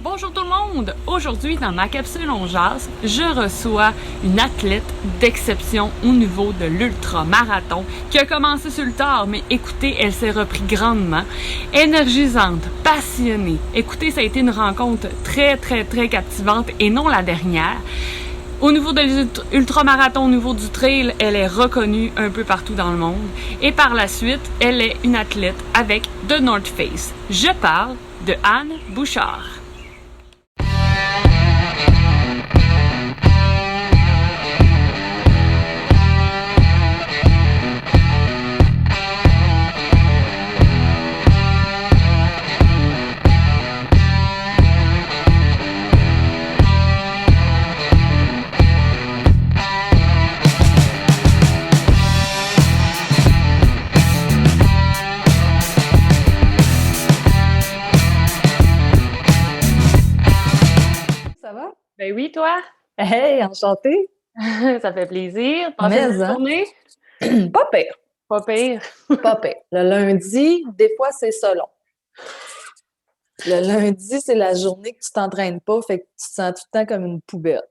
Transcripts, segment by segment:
Bonjour tout le monde! Aujourd'hui, dans ma capsule On jase, je reçois une athlète d'exception au niveau de l'ultra-marathon qui a commencé sur le tard, mais écoutez, elle s'est repris grandement. Énergisante, passionnée. Écoutez, ça a été une rencontre très captivante et non la dernière. Au niveau de l'ultramarathon, au niveau du trail, elle est reconnue un peu partout dans le monde. Et par la suite, elle est une athlète avec The North Face. Je parle de Anne Bouchard. Ça va? Ben oui, toi? Hey, enchantée! Ça fait plaisir. Passez une Mais, bonne hein? journée? Pas pire, Pas pire. pas pire. Le lundi, des fois, c'est ça long. Le lundi, c'est la journée que tu t'entraînes pas, fait que tu te sens tout le temps comme une poubelle.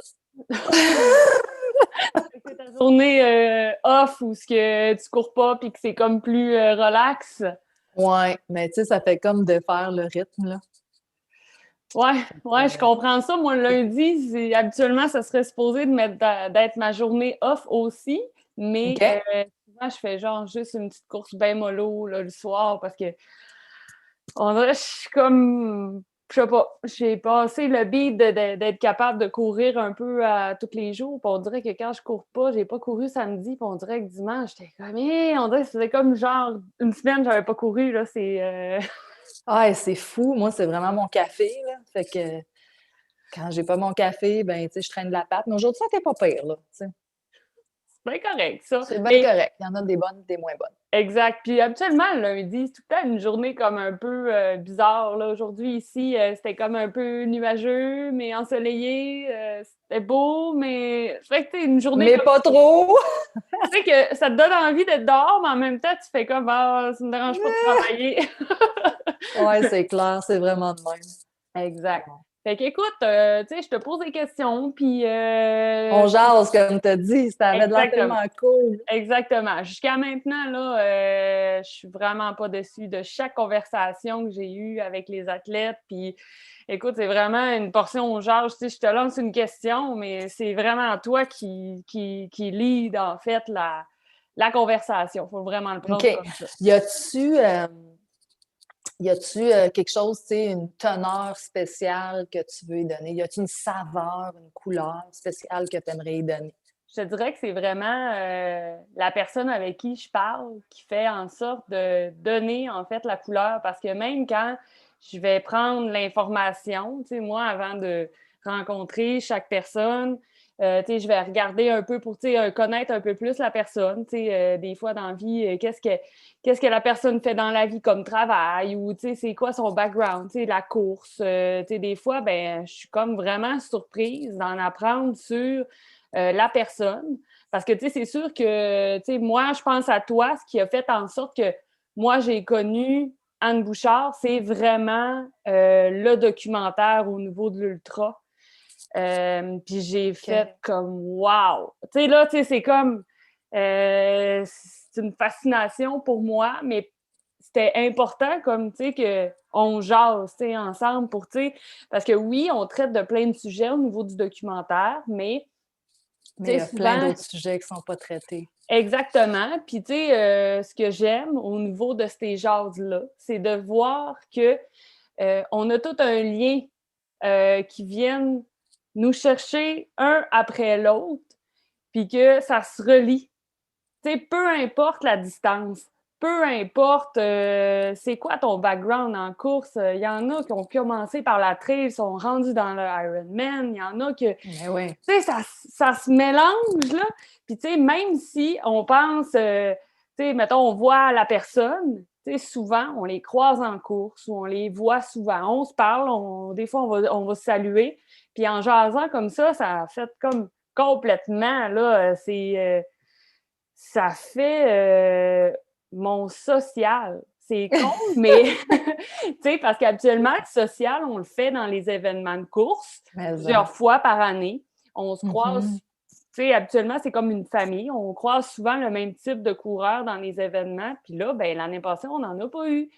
C'est ta journée off ou ce que tu cours pas puis que c'est comme plus relax. Ouais, mais tu sais, ça fait comme de faire le rythme, là. Ouais, je comprends ça. Moi, le lundi, habituellement, ça serait supposé d'être ma journée off aussi, mais OK? souvent, je fais genre juste une petite course bien mollo là, le soir parce que on dirait que je suis comme, je sais pas, j'ai passé le beat d'être capable de courir un peu à tous les jours. Puis on dirait que quand je cours pas, j'ai pas couru samedi, puis on dirait que dimanche, j'étais comme, on dirait que c'était comme genre une semaine, j'avais pas couru, là, c'est... Ah, c'est fou. Moi, c'est vraiment mon café, là. Fait que quand j'ai pas mon café, ben, tu sais, je traîne de la patte. Mais aujourd'hui, ça n'était pas pire, là. Tu sais. C'est bien correct, ça. C'est bien Mais correct. Il y en a des bonnes, des moins bonnes. exact. Puis habituellement, le lundi, c'est tout le temps une journée comme un peu bizarre. Là. Aujourd'hui, ici, c'était comme un peu nuageux, mais ensoleillé. C'était beau, mais c'est vrai que c'est une journée Mais comme pas trop! tu sais que ça te donne envie d'être dehors, mais en même temps, tu fais comme ah, ça me dérange pas de travailler. Ouais, c'est clair, c'est vraiment de même. Exact. Fait qu'écoute, tu sais, je te pose des questions, puis On jase, comme tu as dit, ça avait de l'air exactement. tellement cool. Exactement. Jusqu'à maintenant, là, je suis vraiment pas déçue de chaque conversation que j'ai eue avec les athlètes. Puis, écoute, c'est vraiment une portion au genre, tu sais, je te lance une question, mais c'est vraiment toi qui lead, en fait, la conversation. Il faut vraiment le prendre OK. comme ça. Y a-tu, quelque chose, tu sais, une teneur spéciale que tu veux y donner? Y a-tu une saveur, une couleur spéciale que tu aimerais y donner? Je te dirais que c'est vraiment la personne avec qui je parle qui fait en sorte de donner en fait la couleur parce que même quand je vais prendre l'information, tu sais, moi, avant de rencontrer chaque personne, tu sais, je vais regarder un peu pour, tu sais, connaître un peu plus la personne, tu sais, des fois dans la vie, qu'est-ce que la personne fait dans la vie comme travail ou, tu sais, c'est quoi son background, tu sais, la course, tu sais, des fois, ben, je suis comme vraiment surprise d'en apprendre sur la personne. Parce que, tu sais, c'est sûr que, tu sais, moi, je pense à toi, ce qui a fait en sorte que moi, j'ai connu Anne Bouchard, c'est vraiment le documentaire au niveau de l'ultra. Puis j'ai fait comme wow! Tu sais, là, tu sais, c'est comme c'est une fascination pour moi, mais c'était important comme, tu sais, qu'on jase, tu sais, ensemble pour, tu sais, parce que oui, on traite de plein de sujets au niveau du documentaire, mais Mais tu il sais, y a plein souvent, d'autres sujets qui ne sont pas traités. exactement. Puis, tu sais, ce que j'aime au niveau de ces jases-là, c'est de voir que on a tout un lien qui viennent nous chercher un après l'autre, puis que ça se relie. Tu sais, peu importe la distance, peu importe c'est quoi ton background en course, il y en a qui ont commencé par la trail, sont rendus dans le Ironman, il y en a que Mais oui. tu sais, ça se mélange, là. Puis, tu sais, même si on pense, tu sais, mettons, on voit la personne, tu sais, souvent, on les croise en course ou on les voit souvent. On se parle, des fois, on va se saluer. Puis, en jasant comme ça fait comme complètement, là, ça fait mon social. c'est con, mais tu sais, parce qu'habituellement, le social, on le fait dans les événements de course plusieurs fois par année. On se croise, tu sais, habituellement, c'est comme une famille. On croise souvent le même type de coureur dans les événements. Puis là, ben l'année passée, on n'en a pas eu.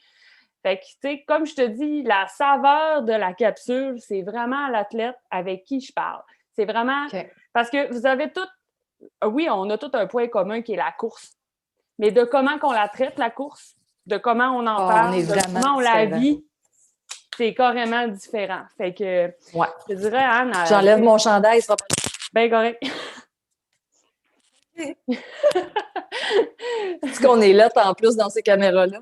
Fait que, tu sais, comme je te dis, la saveur de la capsule, c'est vraiment l'athlète avec qui je parle. C'est vraiment... Parce que vous avez tout... Oui, on a tout un point commun qui est la course. Mais de comment qu'on la traite, la course, de comment on en parle, de comment on la vit, c'est carrément différent. Fait que, je dirais, Anne... J'enlève mon chandail, ça sera pas... Ben correct. Est-ce qu'on est là, en plus, dans ces caméras-là?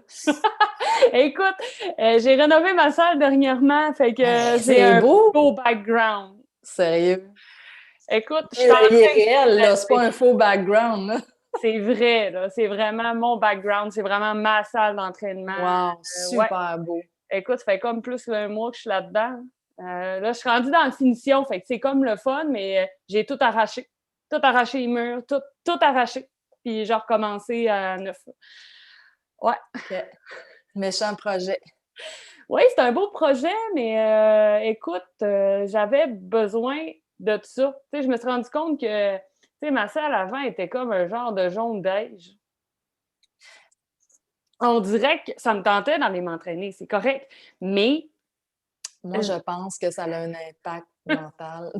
Écoute, j'ai rénové ma salle dernièrement, fait que j'ai un beau background. Sérieux? Écoute, il est réel, là, c'est pas un faux background, là. C'est vrai, là, c'est vraiment mon background, c'est vraiment ma salle d'entraînement. Wow, super beau. Écoute, ça fait comme plus d'un mois que je suis là-dedans. Là, je suis rendue dans la finition, fait que c'est comme le fun, mais j'ai tout arraché. Tout arraché les murs, tout arraché. Puis j'ai recommencé à neuf. Ouais. Okay. Méchant projet. Oui, c'est un beau projet, mais écoute, j'avais besoin de tout ça. Tu sais, je me suis rendu compte que, tu sais, ma salle avant était comme un genre de jaune beige. On dirait que ça me tentait d'aller m'entraîner, c'est correct, mais... Moi, je pense que ça a un impact mental.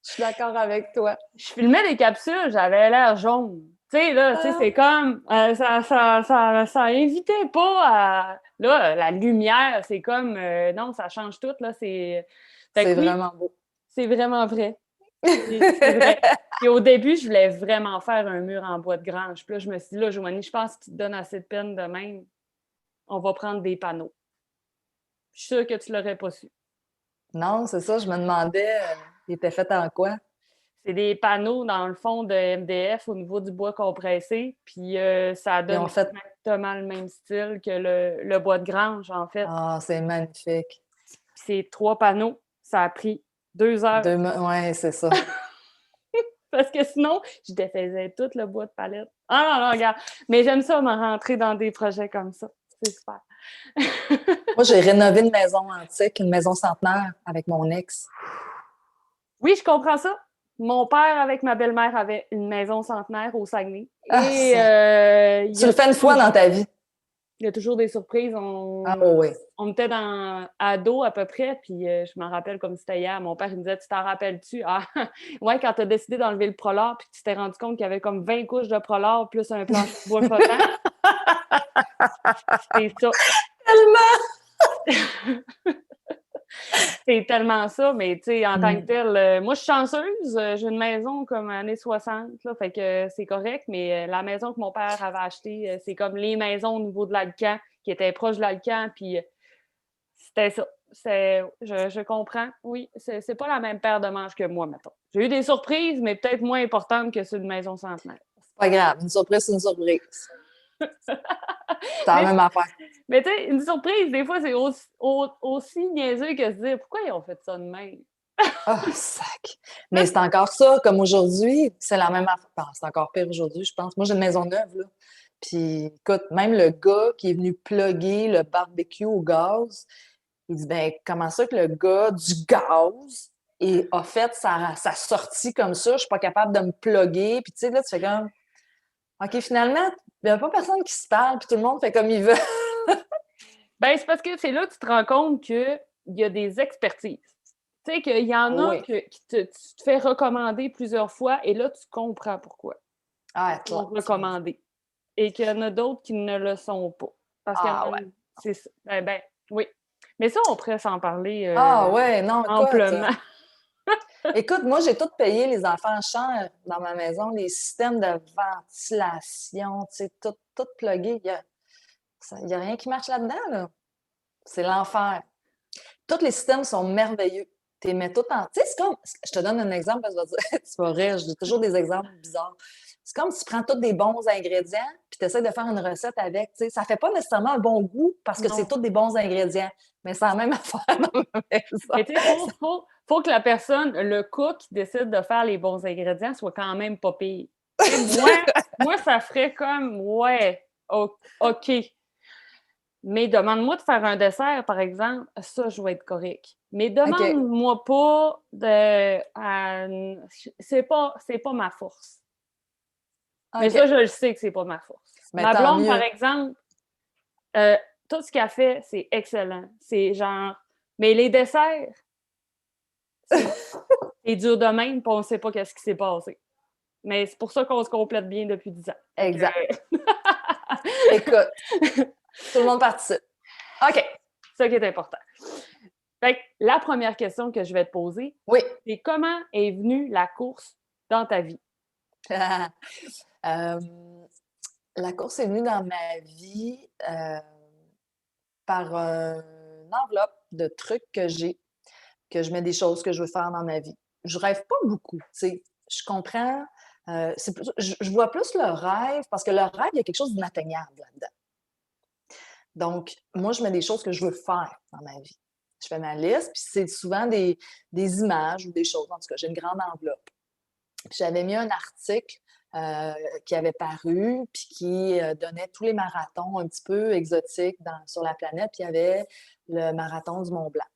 Je suis d'accord avec toi. Je filmais des capsules, j'avais l'air jaune. Tu sais, là, c'est comme... ça invitait pas à... Là, la lumière, c'est comme... non, ça change tout, là, c'est... C'est vraiment beau. C'est vraiment vrai. C'est vrai. Et au début, je voulais vraiment faire un mur en bois de grange. Puis là, je me suis dit, là, Joanie, je pense que tu te donnes assez de peine de même. On va prendre des panneaux. Je suis sûre que tu l'aurais pas su. Non, c'est ça, je me demandais, il était fait en quoi? C'est des panneaux, dans le fond, de MDF au niveau du bois compressé. Puis ça donne exactement le même style que le bois de grange, en fait. Ah, c'est magnifique. Puis c'est 3 panneaux. Ça a pris 2 heures. Oui, c'est ça. Parce que sinon, je défaisais tout le bois de palette. Ah non, regarde. Mais j'aime ça, me rentrer dans des projets comme ça. C'est super. Moi, j'ai rénové une maison antique, une maison centenaire avec mon ex. Oui, je comprends ça. Mon père, avec ma belle-mère, avait une maison centenaire au Saguenay. Tu le fais une fois dans ta vie. Il y a toujours des surprises. On était à dos à peu près, puis je m'en rappelle comme c'était hier. Mon père, il me disait, tu t'en rappelles-tu? Ah, ouais, quand tu as décidé d'enlever le prolard, puis tu t'es rendu compte qu'il y avait comme 20 couches de prolard plus un plancher de bois flottant. C'est ça. Tellement! C'est tellement ça, mais tu sais, en tant que tel, moi, je suis chanceuse. J'ai une maison comme années 60, là, fait que c'est correct, mais la maison que mon père avait achetée, c'est comme les maisons au niveau de l'Alcan, qui étaient proches de l'Alcan, puis c'était ça. Je comprends. Oui, c'est pas la même paire de manches que moi, mettons. J'ai eu des surprises, mais peut-être moins importantes que sur une maison centenaire. C'est pas grave. Une surprise, c'est une surprise. C'est la même affaire. Mais tu sais, une surprise, des fois, c'est aussi niaiseux que se dire pourquoi ils ont fait ça de même. Oh, sac! Mais c'est encore ça, comme aujourd'hui, c'est la même affaire. Bon, c'est encore pire aujourd'hui, je pense. Moi, j'ai une maison neuve, là. Puis, écoute, même le gars qui est venu plugger le barbecue au gaz, il dit, ben, comment ça que le gars du gaz a fait sa sortie comme ça, je suis pas capable de me plugger. Puis, tu sais, là, tu fais comme, OK, finalement, il n'y a pas personne qui se parle, puis tout le monde fait comme il veut. Ben, c'est parce que c'est là que tu te rends compte qu'il y a des expertises. Tu sais, qu'il y en a qui tu te fais recommander plusieurs fois, et là, tu comprends pourquoi. Ah, ils sont recommandés. Et qu'il y en a d'autres qui ne le sont pas. Parce que c'est ça. Ben, oui. Mais ça, on pourrait s'en parler amplement. Écoute, moi, j'ai tout payé, les enfants chers dans ma maison, les systèmes de ventilation, tu sais, tout plugué. Il n'y a rien qui marche là-dedans, là. C'est l'enfer. Tous les systèmes sont merveilleux. Tu les mets tout en... Tu sais, c'est comme... Je te donne un exemple, parce que je vais dire, tu vas rire, j'ai toujours des exemples bizarres. C'est comme si tu prends tous des bons ingrédients puis tu essaies de faire une recette avec. Tu sais, ça fait pas nécessairement un bon goût parce que c'est tous des bons ingrédients, mais c'est la même affaire dans ma maison. Mais tu sais, faut que la personne, le cook qui décide de faire les bons ingrédients, soit quand même pas pire. Moi, ça ferait comme, OK. Mais demande-moi de faire un dessert, par exemple, ça, je vais être correct. Mais OK. demande-moi pas c'est pas ma force. Mais OK. ça, je le sais que c'est pas ma force. Mais Ma tant blonde, par mieux. exemple, euh, tout ce qu'elle fait, c'est excellent. C'est genre. Mais les desserts, c'est dur de même, puis on sait pas qu'est-ce qui s'est passé. Mais c'est pour ça qu'on se complète bien depuis 10 ans. Fait que, Exact. Écoute, tout le monde participe. OK. c'est ça qui est important. Fait que la première question que je vais te poser, Oui. c'est comment est venue la course dans ta vie? Euh, la course est venue dans ma vie par une enveloppe de trucs que j'ai, que je mets des choses que je veux faire dans ma vie. Je rêve pas beaucoup, tu sais. Je comprends. Je vois plus le rêve, parce que le rêve, il y a quelque chose d'inatteignable là-dedans. Donc, moi, je mets des choses que je veux faire dans ma vie. Je fais ma liste, puis c'est souvent des images ou des choses. En tout cas, j'ai une grande enveloppe. Puis j'avais mis un article euh, qui avait paru, puis qui donnait tous les marathons un petit peu exotiques sur la planète. Puis il y avait le marathon du Mont Blanc.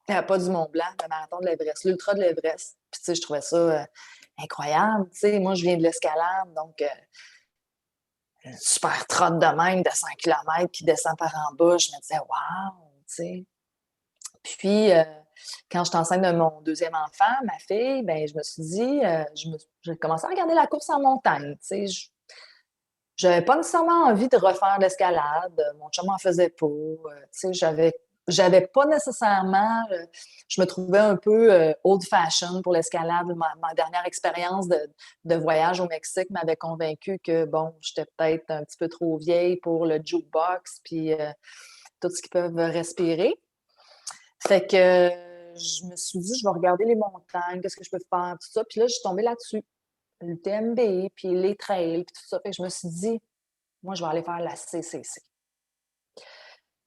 Pas du Mont Blanc, le marathon de l'Everest, l'ultra de l'Everest. Puis tu sais, je trouvais ça incroyable. Tu sais, moi, je viens de l'escalade, donc une super trotte de même de 100 km qui descend par en bas. Je me disais, waouh, tu sais. Puis, quand je suis enceinte de mon deuxième enfant, ma fille, ben, je me suis dit, j'ai commencé à regarder la course en montagne. Tu sais, j'avais pas nécessairement envie de refaire l'escalade. Mon chum en faisait pas. Tu sais, j'avais pas nécessairement. Je me trouvais un peu old-fashioned pour l'escalade. Ma dernière expérience de voyage au Mexique m'avait convaincue que, bon, j'étais peut-être un petit peu trop vieille pour le jukebox puis tout ce qu'ils peuvent respirer. Fait que je me suis dit, je vais regarder les montagnes, qu'est-ce que je peux faire, tout ça. Puis là, je suis tombée là-dessus. L'UTMB, puis les trails, puis tout ça. Fait que je me suis dit, moi, je vais aller faire la CCC.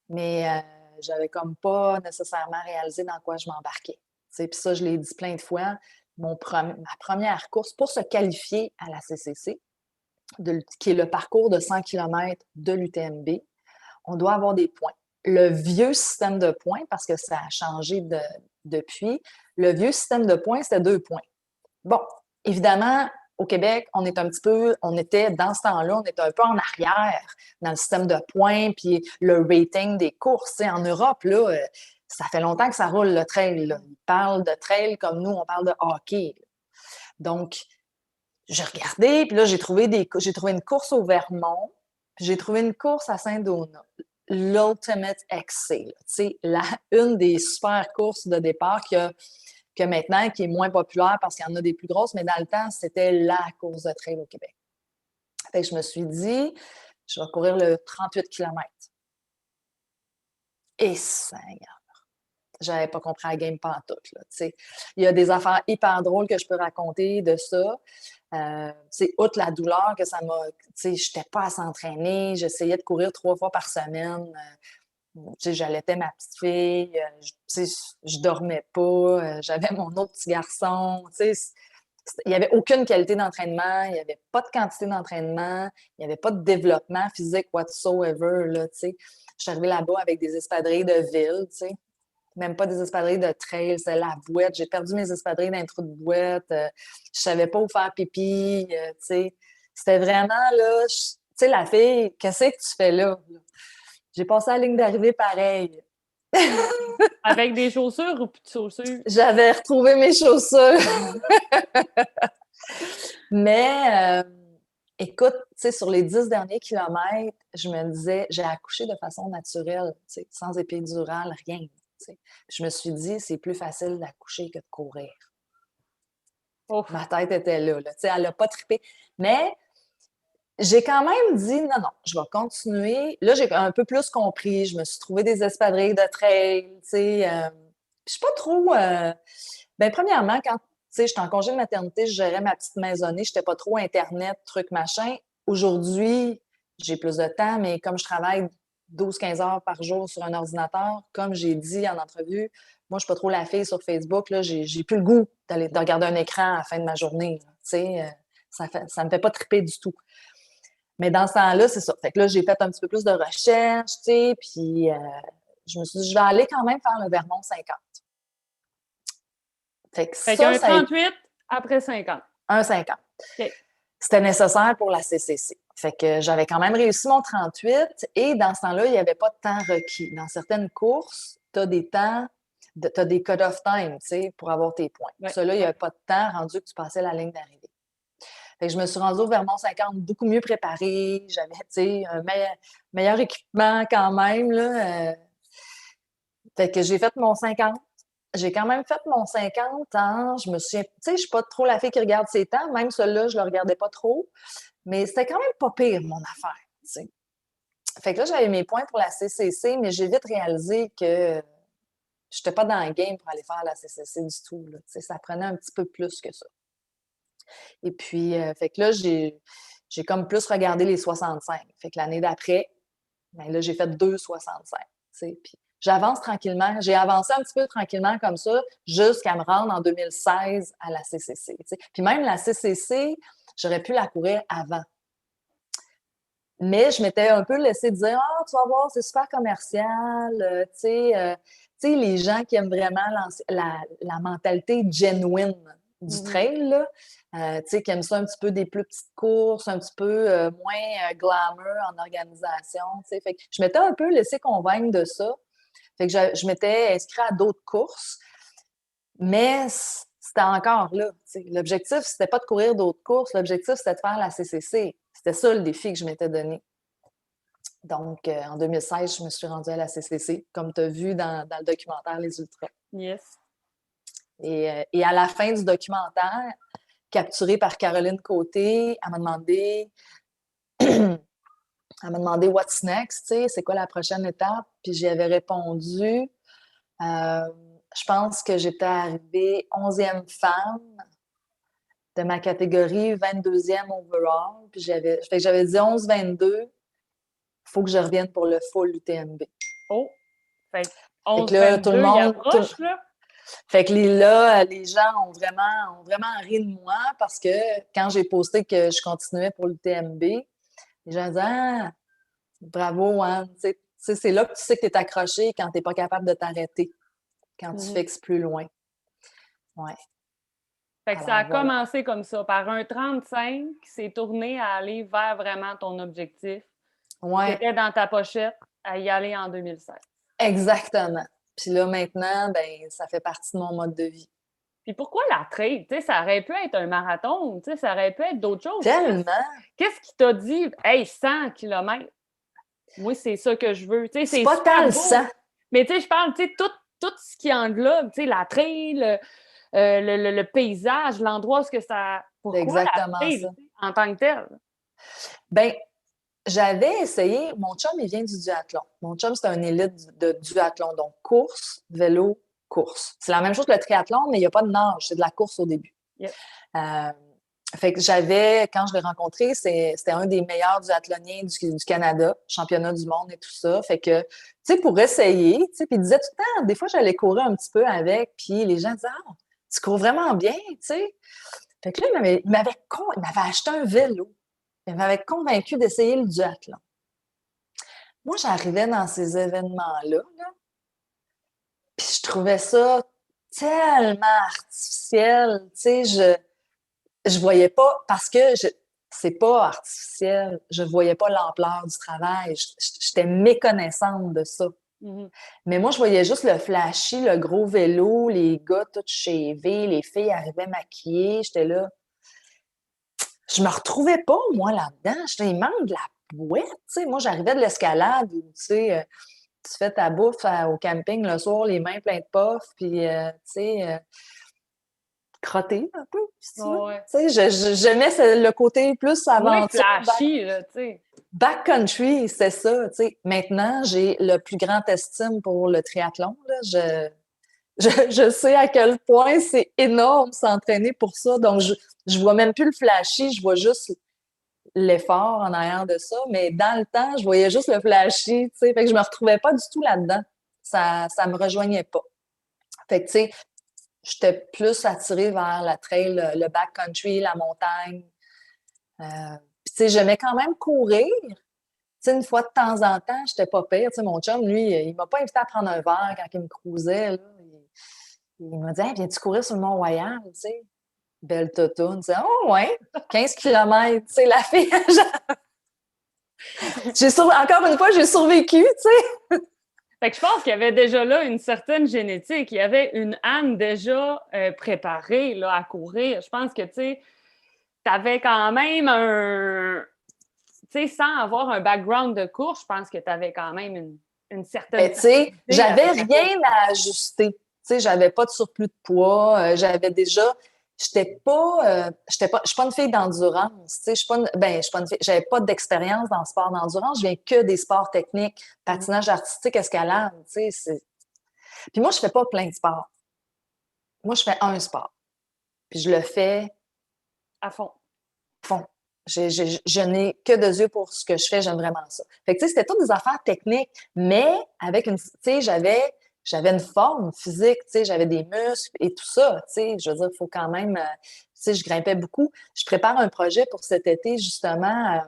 Mais j'avais comme pas nécessairement réalisé dans quoi je m'embarquais. Puis ça, je l'ai dit plein de fois. Ma première course pour se qualifier à la CCC, qui est le parcours de 100 km de l'UTMB, on doit avoir des points. Le vieux système de points, parce que ça a changé depuis, le vieux système de points, c'était 2 points. Bon, évidemment, au Québec, on était dans ce temps-là, on était un peu en arrière dans le système de points, puis le rating des courses. T'sais, en Europe, là, ça fait longtemps que ça roule le trail. Là. Ils parlent de trail comme nous, on parle de hockey. Là. Donc, j'ai regardé, puis là, j'ai trouvé une course au Vermont, puis j'ai trouvé une course à Saint-Donat. L'Ultimate XC, une des super courses de départ que maintenant, qui est moins populaire parce qu'il y en a des plus grosses, mais dans le temps, c'était la course de trail au Québec. Fait que je me suis dit, je vais courir le 38 km. Et Seigneur, j'avais pas compris la game pantoute, là, t'sais. Il y a des affaires hyper drôles que je peux raconter de ça. Outre la douleur que ça m'a... Je n'étais pas à s'entraîner. J'essayais de courir 3 fois par semaine. J'allaitais ma petite fille. Je dormais pas. J'avais mon autre petit garçon. Il n'y avait aucune qualité d'entraînement. Il n'y avait pas de quantité d'entraînement. Il n'y avait pas de développement physique whatsoever. Là, je suis arrivée là-bas avec des espadrilles de ville. Même pas des espadrilles de trail, c'est la bouette. J'ai perdu mes espadrilles dans un trou de bouette. Je savais pas où faire pipi. C'était vraiment, là, tu sais, la fille, qu'est-ce que tu fais là? J'ai passé la ligne d'arrivée pareil. Avec des chaussures ou plus de chaussures? J'avais retrouvé mes chaussures. Mais, écoute, tu sais, sur les 10 derniers kilomètres, je me disais, j'ai accouché de façon naturelle, tu sais, sans épidurale, rien. Je me suis dit, c'est plus facile d'accoucher que de courir. Ouf. Ma tête était là. Elle n'a pas trippé. Mais j'ai quand même dit, non, non, je vais continuer. Là, j'ai un peu plus compris. Je me suis trouvé des espadrilles de trail. Je suis pas trop... Ben, premièrement, quand j'étais en congé de maternité, je gérais ma petite maisonnée. Je n'étais pas trop Internet, truc, machin. Aujourd'hui, j'ai plus de temps, mais comme je travaille 12-15 heures par jour sur un ordinateur, comme j'ai dit en entrevue, moi, je suis pas trop la fille sur Facebook. Là, j'ai plus le goût de regarder un écran à la fin de ma journée. Ça me fait pas triper du tout. Mais dans ce temps-là, c'est ça. Fait que là, j'ai fait un petit peu plus de recherche, tu sais, puis je me suis dit, je vais aller quand même faire le Vermont 50. Fait que Fait ça, qu'un ça a été 38 après 50. un 50. OK. C'était nécessaire pour la CCC. Fait que j'avais quand même réussi mon 38 et dans ce temps-là, il n'y avait pas de temps requis. Dans certaines courses, tu as des temps, tu as des cut-off time, tu sais, pour avoir tes points. Ouais, Ça, là, il n'y ouais. avait pas de temps rendu que tu passais la ligne d'arrivée. Fait que je me suis rendue au Vermont 50 beaucoup mieux préparée. J'avais, tu sais, un meilleur équipement quand même, là. Fait que j'ai fait mon 50. J'ai quand même fait mon 50 ans. Je me souviens, tu sais, je suis pas trop la fille qui regarde ses temps. Même celui-là, je le regardais pas trop. Mais c'était quand même pas pire, mon affaire, tu sais. Fait que là, j'avais mes points pour la CCC, mais j'ai vite réalisé que je n'étais pas dans le game pour aller faire la CCC du tout, là. Tu sais, ça prenait un petit peu plus que ça. Et puis, fait que là, j'ai comme plus regardé les 65. Fait que l'année d'après, ben là, j'ai fait 2,65. Tu sais, puis j'avance tranquillement. J'ai avancé un petit peu tranquillement comme ça jusqu'à me rendre en 2016 à la CCC. Tu sais. Puis même la CCC, j'aurais pu la courir avant. Mais je m'étais un peu laissé dire, ah, tu vas voir, c'est super commercial, tu sais, les gens qui aiment vraiment la mentalité genuine du Mhm. trail, là, tu sais, qui aiment ça un petit peu des plus petites courses, un petit peu moins glamour en organisation, tu sais. Fait que je m'étais un peu laissé convaincre de ça. Fait que je m'étais inscrite à d'autres courses, mais c'était encore là, tu sais. L'objectif, c'était pas de courir d'autres courses, l'objectif, c'était de faire la CCC. C'était ça le défi que je m'étais donné. Donc, en 2016, je me suis rendue à la CCC, comme tu as vu dans le documentaire Les Ultras. Yes. Et à la fin du documentaire, capturée par Caroline Côté, elle m'a demandé What's next, tu sais, c'est quoi la prochaine étape? Puis j'y avais répondu, je pense que j'étais arrivée 11e femme de ma catégorie, 22e overall. Puis j'avais dit 11-22, il faut que je revienne pour le full UTMB. Oh, fait Fait que là, 11-22, il approche, là. Fait que les gens ont vraiment ri de moi parce que quand j'ai posté que je continuais pour l'UTMB, les gens disaient Ah, bravo, Anne. Tu sais, c'est là que tu sais que tu es accroché quand tu n'es pas capable de t'arrêter, quand tu Mhm. fixes plus loin. Ouais. Fait que ça a Alors voilà. commencé comme ça, par un 35 qui s'est tourné à aller vers vraiment ton objectif, qui Ouais, était dans ta pochette, à y aller en 2016. exactement. Puis là, maintenant, ben, ça fait partie de mon mode de vie. Puis pourquoi la trail? Tu sais, ça aurait pu être un marathon, tu sais, ça aurait pu être d'autres choses. Tellement! Qu'est-ce qui t'a dit, hey, 100 km, moi, c'est ça que je veux. Tu sais, C'est c'est pas tant super le beau. sang. Mais tu sais, je parle, tu sais, tout ce qui englobe, tu sais, la trail, le paysage, l'endroit où ce que ça. C'est Pourquoi la exactement trail, ça. tu sais, en tant que telle? Ben, j'avais essayé, mon chum, il vient du duathlon. Mon chum, c'est un élite de duathlon, donc course, vélo, course. C'est la même chose que le triathlon, mais il n'y a pas de nage, c'est de la course au début. Yep. Euh, fait que quand je l'ai rencontré, c'était un des meilleurs duathloniens du Canada, championnat du monde et tout ça. Fait que, tu sais, pour essayer, tu sais, puis il disait tout le temps, des fois, j'allais courir un petit peu avec, puis les gens disaient, ah, tu cours vraiment bien, tu sais. Fait que là, il m'avait acheté un vélo. Il m'avait convaincu d'essayer le duathlon. Moi, j'arrivais dans ces événements-là, là, puis je trouvais ça tellement artificiel. Tu sais, je voyais pas, parce que c'est pas artificiel, je voyais pas l'ampleur du travail. J'étais méconnaissante de ça. Mhm. Mais moi, je voyais juste le flashy, le gros vélo, les gars tout shavés, les filles arrivaient maquillées. J'étais là. Je me retrouvais pas, moi, là-dedans. Il manque de la bouette, tu sais. Moi, j'arrivais de l'escalade où, tu sais, tu fais ta bouffe au camping le soir, les mains pleines de puffs, puis, tu sais, crotter un peu, si tu veux. Ouais. Tu sais, j'aimais le côté plus Moins aventure, flashy, là, tu sais. backcountry, c'est ça, tu sais. Maintenant, j'ai le plus grand estime pour le triathlon, là. Je sais à quel point c'est énorme s'entraîner pour ça. Donc, je vois même plus le flashy, je vois juste l'effort en arrière de ça. Mais dans le temps, je voyais juste le flashy, tu sais. Fait que je me retrouvais pas du tout là-dedans. Ça me rejoignait pas. Fait que, tu sais, j'étais plus attirée vers la trail, le backcountry, la montagne. Puis, tu sais, j'aimais quand même courir. Tu sais, une fois de temps en temps, j'étais pas pire. Tu sais, mon chum, lui, il m'a pas invité à prendre un verre quand il me cruisait, là. Il m'a dit, hey, viens-tu courir sur le Mont-Royal, tu sais? Belle totoune. Tu sais, oh, ouais, 15 kilomètres. Tu sais, la fille, encore une fois, j'ai survécu, tu sais. Fait que je pense qu'il y avait déjà là une certaine génétique. Il y avait une âme déjà préparée là, à courir. Je pense que, tu sais, t'avais quand même un... Tu sais, sans avoir un background de course, je pense que tu avais quand même une certaine Ben, tu sais, facilité j'avais avec la course. rien à ajuster. Tu sais, j'avais pas de surplus de poids. J'avais déjà... je suis pas une fille d'endurance. Tu sais, je suis pas une fille, j'avais pas d'expérience dans le sport d'endurance. Je viens que des sports techniques, patinage artistique, escalade. Tu sais, puis moi, je fais pas plein de sports. Moi, je fais un sport. Puis je le fais À fond. à fond. Je n'ai que de yeux pour ce que je fais, j'aime vraiment ça. Fait que, tu sais, c'était toutes des affaires techniques, mais avec tu sais, j'avais une forme physique, tu sais, j'avais des muscles et tout ça, tu sais, je veux dire, il faut quand même, tu sais, je grimpais beaucoup. Je prépare un projet pour cet été, justement,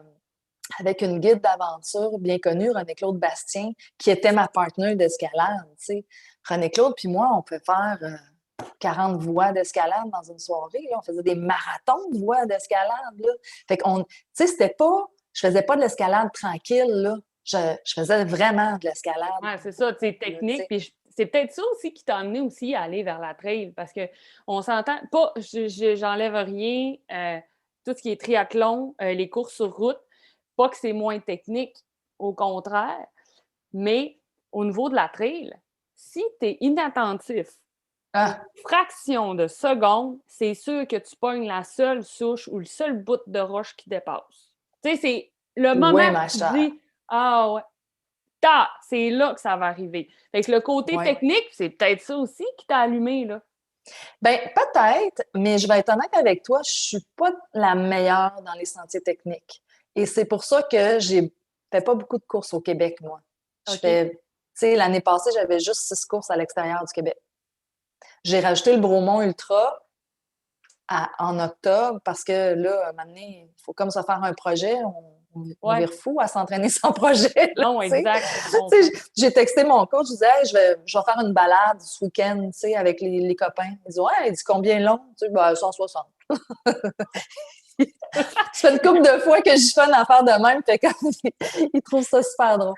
avec une guide d'aventure bien connue, René-Claude Bastien, qui était ma partenaire d'escalade, tu sais. René-Claude puis moi, on peut faire 40 voies d'escalade dans une soirée. Là. On faisait des marathons de voies d'escalade. Là. Fait qu'on, tu sais, je faisais pas de l'escalade tranquille, là. Je faisais vraiment de l'escalade. Ouais, c'est ça, c'est Là, technique. Puis c'est peut-être ça aussi qui t'a amené aussi à aller vers la trail parce que on s'entend pas, j'enlève rien, tout ce qui est triathlon, les courses sur route, pas que c'est moins technique, au contraire, mais au niveau de la trail, si tu es inattentif, une Ah, fraction de seconde, c'est sûr que tu pognes la seule souche ou le seul bout de roche qui dépasse. Tu sais, c'est le moment ouais, que ma tu chère. dis ah ouais, c'est là que ça va arriver. Fait que le côté Ouais. technique, c'est peut-être ça aussi qui t'a allumé, là. Ben, peut-être, mais je vais être honnête avec toi, je suis pas la meilleure dans les sentiers techniques. Et c'est pour ça que j'ai fait pas beaucoup de courses au Québec, moi. OK. Tu sais, l'année passée, j'avais juste 6 courses à l'extérieur du Québec. J'ai rajouté le Bromont Ultra en octobre parce que là, à un moment donné, il faut comme se faire un projet. On Ouais. vire fou à s'entraîner sans projet, là, Non, tu sais. exact, je Tu sais, comprends. j'ai texté mon coach, je disais, hey, je vais faire une balade ce week-end, tu sais, avec les copains. Il dit, ouais, il dit combien long? Tu sais, ben, 160. Ça fait une couple de fois que j'y fais une affaire de même, fait comme, il trouve ça super drôle.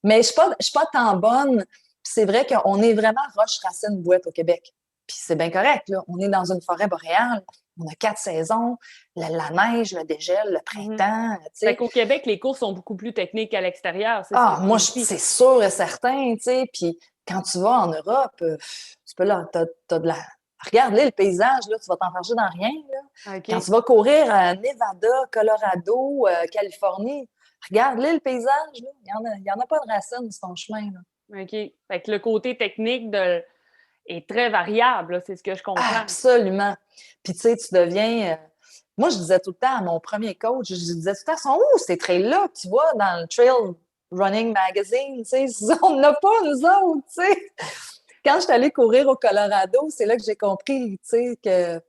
Mais je suis pas tant bonne. Puis c'est vrai qu'on est vraiment roche-racine-bouette au Québec. Puis c'est bien correct, là. On est dans une forêt boréale. On a 4 saisons. La neige, le dégel, le Mhm. printemps, tu Fait sais. qu'au Québec, les courses sont beaucoup plus techniques qu'à l'extérieur, c'est ce que Ah, tu moi, me dis. c'est sûr et certain, tu sais. Puis quand tu vas en Europe, tu peux là, t'as de la... Regarde, là, le paysage, là, tu vas t'enfarger dans rien, là. Quand OK. tu vas courir à Nevada, Colorado, Californie, regarde, là, le paysage, là. Il y en a pas de racines sur ton chemin, là. OK. Fait que le côté technique est très variable, là, c'est ce que je comprends. Absolument. Puis, tu sais, tu deviens. Moi, je disais tout le temps à mon premier coach, je disais tout le temps, sont où ces trails-là que tu vois dans le Trail Running Magazine? Tu sais, on n'a pas, nous autres, tu sais. Quand je suis allée courir au Colorado, c'est là que j'ai compris, tu sais, que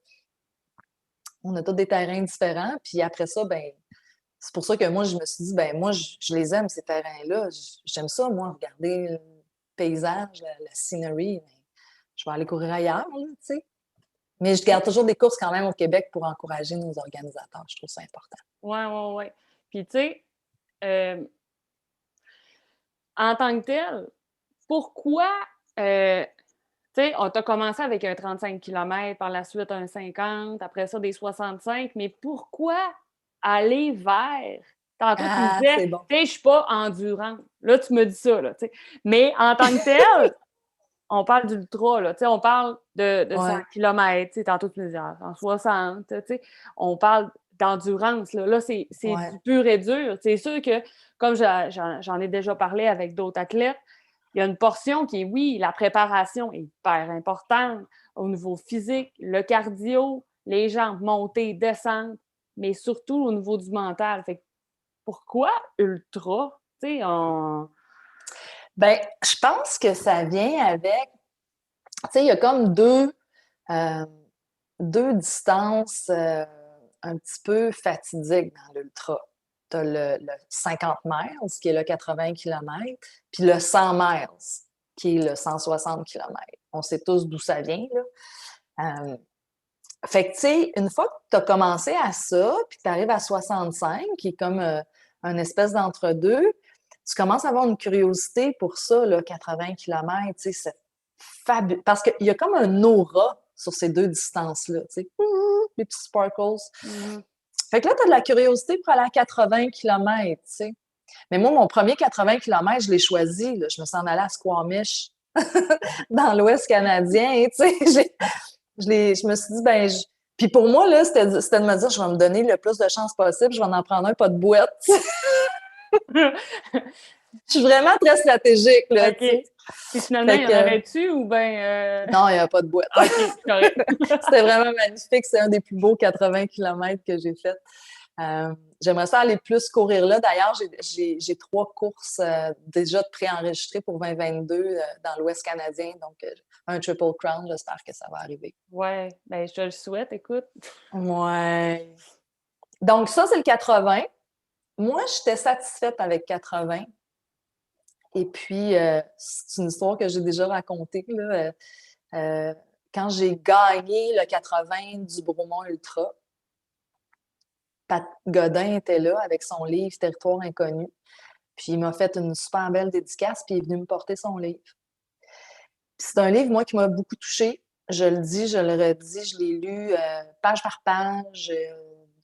on a tous des terrains différents. Puis après ça, ben, c'est pour ça que moi, je me suis dit, ben, moi, je les aime, ces terrains-là. J'aime ça, moi, regarder le paysage, la scenery. Mais je vais aller courir ailleurs, là, tu sais. Mais je garde toujours des courses quand même au Québec pour encourager nos organisateurs. Je trouve ça important. Ouais, ouais, ouais. Puis, tu sais, euh, en tant que tel, pourquoi, tu sais, on t'a commencé avec un 35 km, par la suite un 50, après ça des 65, mais pourquoi aller vers... Tantôt, tu me Ah, disais, c'est bon. tu sais, je suis pas endurante. Là, tu me dis ça, là, tu sais. Mais en tant que tel, on parle d'ultra, là, tu sais, on parle de 100 Ouais, km, tu sais, tantôt tu me disais, 160, tu sais, on parle d'endurance, là. Là, c'est ouais. du pur et dur. C'est sûr que, comme j'en ai déjà parlé avec d'autres athlètes, il y a une portion qui est, oui, la préparation est hyper importante au niveau physique, le cardio, les jambes, montées, descendre, mais surtout au niveau du mental. Fait que pourquoi ultra? Tu sais, Ben, je pense que ça vient avec, tu sais, il y a comme euh, deux distances un petit peu fatidiques dans l'ultra. Tu as le 50 miles, qui est le 80 km, puis le 100 miles, qui est le 160 km. On sait tous d'où ça vient, là. Fait que, tu sais, une fois que tu as commencé à ça, puis tu arrives à 65, qui est comme un espèce d'entre-deux, tu commences à avoir une curiosité pour ça, là, 80 km, tu sais, c'est fabuleux. Parce qu'il y a comme un aura sur ces deux distances-là, tu sais, les petits sparkles. Mhm. Fait que là, tu as de la curiosité pour aller à 80 km, tu sais. Mais moi, mon premier 80 km, je l'ai choisi, là. Je me suis en allée à Squamish, dans l'Ouest canadien, tu sais. Je me suis dit, ben, puis pour moi, là, c'était de me dire, je vais me donner le plus de chances possible, je vais en prendre un, pas de boîte. Je suis vraiment très stratégique, là, OK. tu sais. Puis finalement, Fait il y en que, avait-tu ou bien... non, il n'y a pas de boîte. OK, correct. C'était vraiment magnifique. C'est un des plus beaux 80 km que j'ai fait. J'aimerais ça aller plus courir là. D'ailleurs, j'ai 3 courses déjà préenregistrées pour 2022 dans l'Ouest canadien. Donc, un Triple Crown, j'espère que ça va arriver. Ouais, ben je te le souhaite, écoute. Ouais. Donc, ça, c'est le 80. Moi, j'étais satisfaite avec 80. Et puis, c'est une histoire que j'ai déjà racontée, là. Quand j'ai gagné le 80 du Bromont Ultra, Pat Godin était là avec son livre Territoire inconnu. Puis il m'a fait une super belle dédicace, puis il est venu me porter son livre. Puis c'est un livre, moi, qui m'a beaucoup touchée. Je le dis, je le redis, je l'ai lu page par page,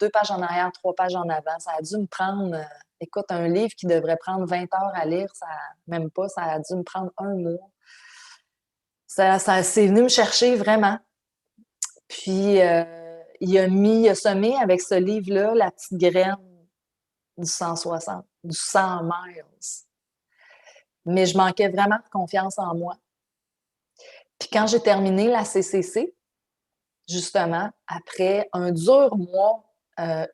2 pages en arrière, 3 pages en avant. Ça a dû me prendre, écoute, un livre qui devrait prendre 20 heures à lire, ça même pas, ça a dû me prendre 1 mois. Ça c'est venu me chercher vraiment. Puis il a semé avec ce livre-là la petite graine du 160, du 100 miles. Mais je manquais vraiment de confiance en moi. Puis quand j'ai terminé la CCC, justement, après un dur mois,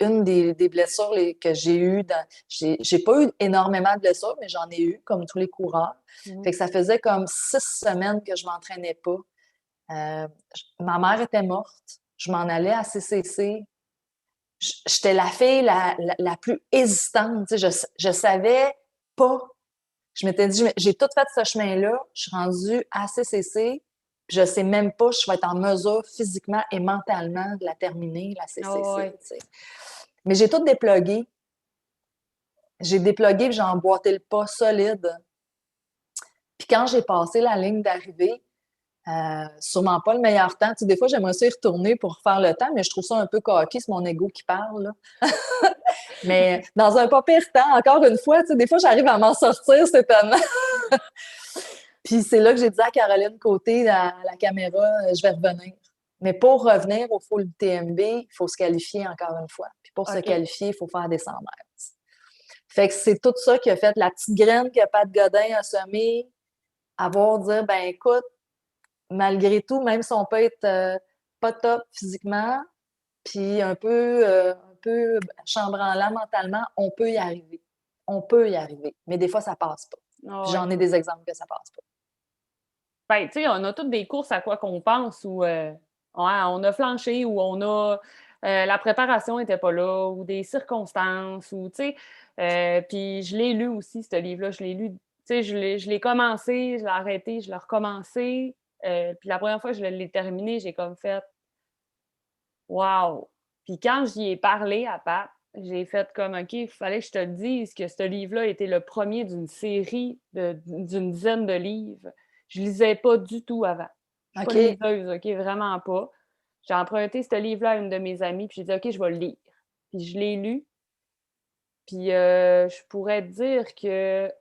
une des blessures que j'ai eues, j'ai pas eu énormément de blessures, mais j'en ai eu, comme tous les coureurs. Fait que ça faisait comme 6 semaines que je m'entraînais pas. Ma mère était morte. Je m'en allais à CCC. J'étais la fille la plus hésitante. Tu sais, je savais pas. Je m'étais dit, j'ai tout fait ce chemin-là. Je suis rendue à CCC. Je sais même pas si je vais être en mesure physiquement et mentalement de la terminer, la Oh, CCC. ouais. Tu sais. Mais j'ai tout déplugué. J'ai déplugué et j'ai emboîté le pas solide. Puis quand j'ai passé la ligne d'arrivée, sûrement pas le meilleur temps. Tu sais, des fois, j'aimerais ça y retourner pour faire le temps, mais je trouve ça un peu coquille, c'est mon ego qui parle. Là. Mais dans un pas pire temps, encore une fois, tu sais, des fois, j'arrive à m'en sortir, c'est étonnant. Puis c'est là que j'ai dit à Caroline Côté, à la caméra, je vais revenir. Mais pour revenir au full TMB, il faut se qualifier encore une fois. Puis pour se OK. qualifier, il faut faire des 100 mètres. Fait que c'est tout ça qui a fait la petite graine que Pat Godin a semée, avoir dire, ben écoute, malgré tout, même si on peut être pas top physiquement, puis un peu chambranlant mentalement, on peut y arriver. On peut y arriver. Mais des fois, ça passe pas. Oh, Puis ouais. j'en ai des exemples que ça passe pas. Ben, tu sais, on a toutes des courses à quoi qu'on pense où ouais, on a flanché, où on a la préparation n'était pas là, ou des circonstances, ou tu sais. Puis je l'ai lu aussi, ce livre-là. Je l'ai lu, tu sais, je l'ai commencé, je l'ai arrêté, je l'ai recommencé. Puis la première fois que je l'ai terminé, j'ai comme fait wow! Puis quand j'y ai parlé à Pat, j'ai fait comme OK, il fallait que je te le dise que ce livre-là était le premier d'une série d'une dizaine de livres. Je lisais pas du tout avant. Je suis pas OK. liseuse, OK, vraiment pas. J'ai emprunté ce livre-là à une de mes amies, puis j'ai dit OK, je vais le lire. Puis je l'ai lu. Puis je pourrais te dire que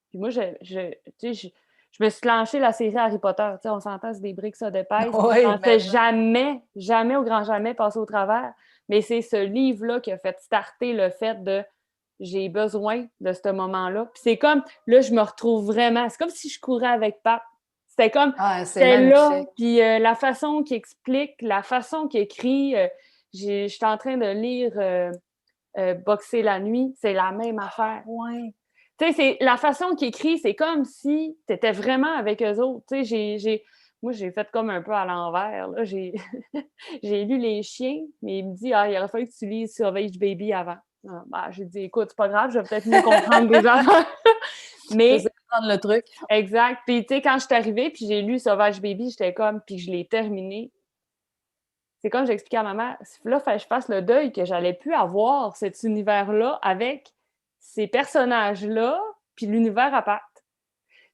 puis moi, tu sais, je me suis clenché la série Harry Potter. Tu sais, on s'entend, c'est des briques, ça d'épaisse. Puis je Oui, pensais maintenant. jamais, jamais au grand jamais passer au travers. Mais c'est ce livre-là qui a fait starter le fait de j'ai besoin de ce moment-là. Puis c'est comme, là, je me retrouve vraiment. C'est comme si je courais avec Pat. C'était comme, Ah, c'est c'était là. magnifique. Puis la façon qu'il explique, la façon qu'il écrit. J'étais en train de lire Boxer la nuit, c'est la même affaire. Ouais. Tu sais, c'est la façon qu'il écrit, c'est comme si tu étais vraiment avec eux autres. Tu sais, moi, j'ai fait comme un peu à l'envers, là. J'ai j'ai lu les chiens, mais il me dit: «Ah, il aurait fallu que tu lises Sauvage Baby avant». Ah, bah, j'ai dit: «Écoute, c'est pas grave, je vais peut-être mieux comprendre des affaires». J'essaie Mais de prendre le truc. exact. Puis, tu sais, quand je suis arrivée, puis j'ai lu Sauvage Baby, j'étais comme, puis je l'ai terminé. C'est comme j'expliquais à ma mère, là, il fallait que je fasse le deuil que j'allais plus avoir cet univers-là avec ces personnages-là, puis l'univers à part.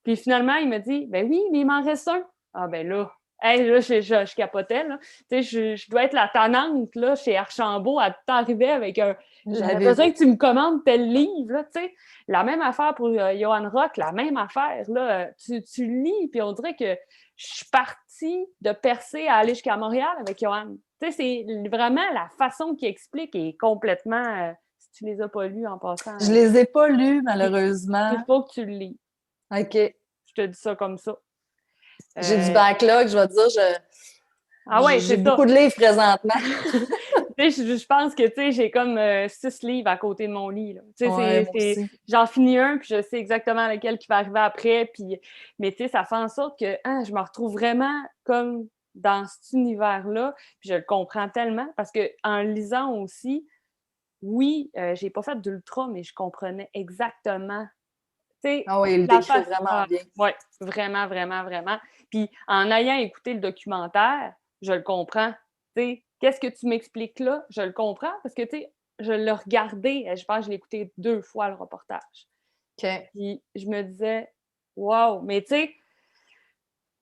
Puis finalement, il me dit: «Ben oui, mais il m'en reste un». Ah ben là, hey, là, je capotais, là. Tu sais, je dois être la tannante, là, chez Archambault, à tout arriver avec un «J'aurais besoin L'avez-vous? que tu me commandes tel livre», là, tu sais. La même affaire pour Johan Rock, la même affaire, là. Tu lis, puis on dirait que je suis partie de Percé à aller jusqu'à Montréal avec Johan. Tu sais, c'est vraiment la façon qu'il explique est complètement... si tu les as pas lus en passant, Je les ai pas lus, il malheureusement. faut que tu le lis. OK. Je te dis ça comme ça. J'ai du Euh, backlog, je vais te dire, ah ouais, j'ai c'est beaucoup ça. de livres présentement. Tu sais, je pense que, tu sais, j'ai comme 6 livres à côté de mon lit, là. Tu sais, Ouais, moi aussi. j'en finis un, puis je sais exactement lequel qui va arriver après, puis... Mais tu sais, ça fait en sorte que je me retrouve vraiment comme dans cet univers-là, puis je le comprends tellement, parce que en lisant aussi, oui, j'ai pas fait d'ultra, mais je comprenais exactement, tu sais, Ah oui, il le la décrit face... vraiment Ah, bien. ouais, vraiment, vraiment, vraiment. Puis en ayant écouté le documentaire, je le comprends. Tu sais, qu'est-ce que tu m'expliques là? Je le comprends parce que, tu sais, je l'ai regardé, je pense que je l'ai écouté 2 fois le reportage. OK. Puis je me disais: «Wow!» Mais tu sais,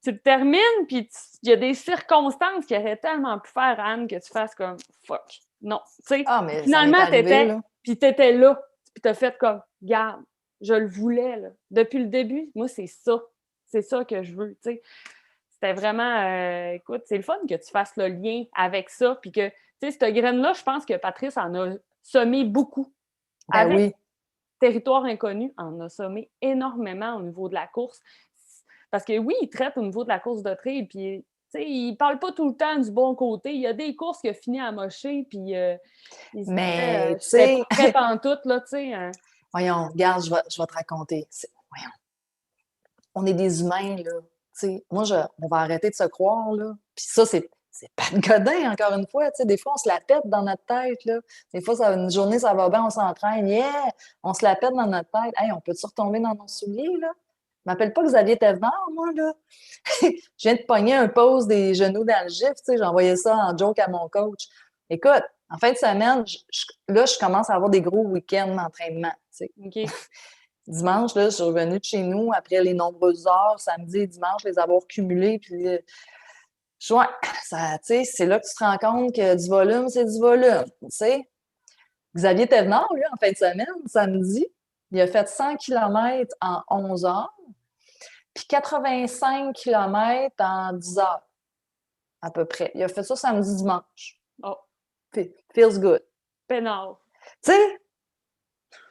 tu le termines, puis il y a des circonstances qui auraient tellement pu faire, Anne, que tu fasses comme «Fuck, non». Tu sais, Ah, mais ça m'est finalement, arrivé, là. t'étais là, puis t'as fait comme «Garde, je le voulais, là. Depuis le début, moi, c'est ça. C'est ça que je veux», tu sais. C'était vraiment, écoute, c'est le fun que tu fasses le lien avec ça, puis que, tu sais, cette graine-là, je pense que Patrice en a semé beaucoup. Ben Avec oui. Territoire inconnu, en a sommé énormément au niveau de la course. Parce que oui, il traite au niveau de la course de trail, puis il ne parle pas tout le temps du bon côté. Il y a des courses qu'il a fini à mocher, puis il se disait Mais, tu j'étais sais, pas prête en tout, là, tu sais. voyons, regarde, je vais te raconter. Voyons, on est des humains, là. Tu sais, moi, on va arrêter de se croire, là. Puis ça, c'est pas de godin, encore une fois. Tu sais, des fois, on se la pète dans notre tête, là. Des fois, une journée, ça va bien, on s'entraîne. Yeah! On se la pète dans notre tête. Hey, on peut-tu retomber dans nos souliers, là? Je m'appelle pas Xavier Thévenard, moi, là. Je viens de pogner un pause des genoux dans le gif, tu sais, j'ai envoyé ça en joke à mon coach. Écoute, en fin de semaine, là, je commence à avoir des gros week-ends d'entraînement, tu sais. OK. Dimanche, là, je suis revenue de chez nous après les nombreuses heures, samedi et dimanche, les avoir cumulées, puis ouais, ça, tu sais, c'est là que tu te rends compte que du volume, c'est du volume, tu sais. Xavier Thévenard, lui, en fin de semaine, samedi, il a fait 100 km en 11 heures, puis 85 km en 10 heures, à peu près. Il a fait ça samedi, dimanche. Oh, Feels good. peinard. Tu sais,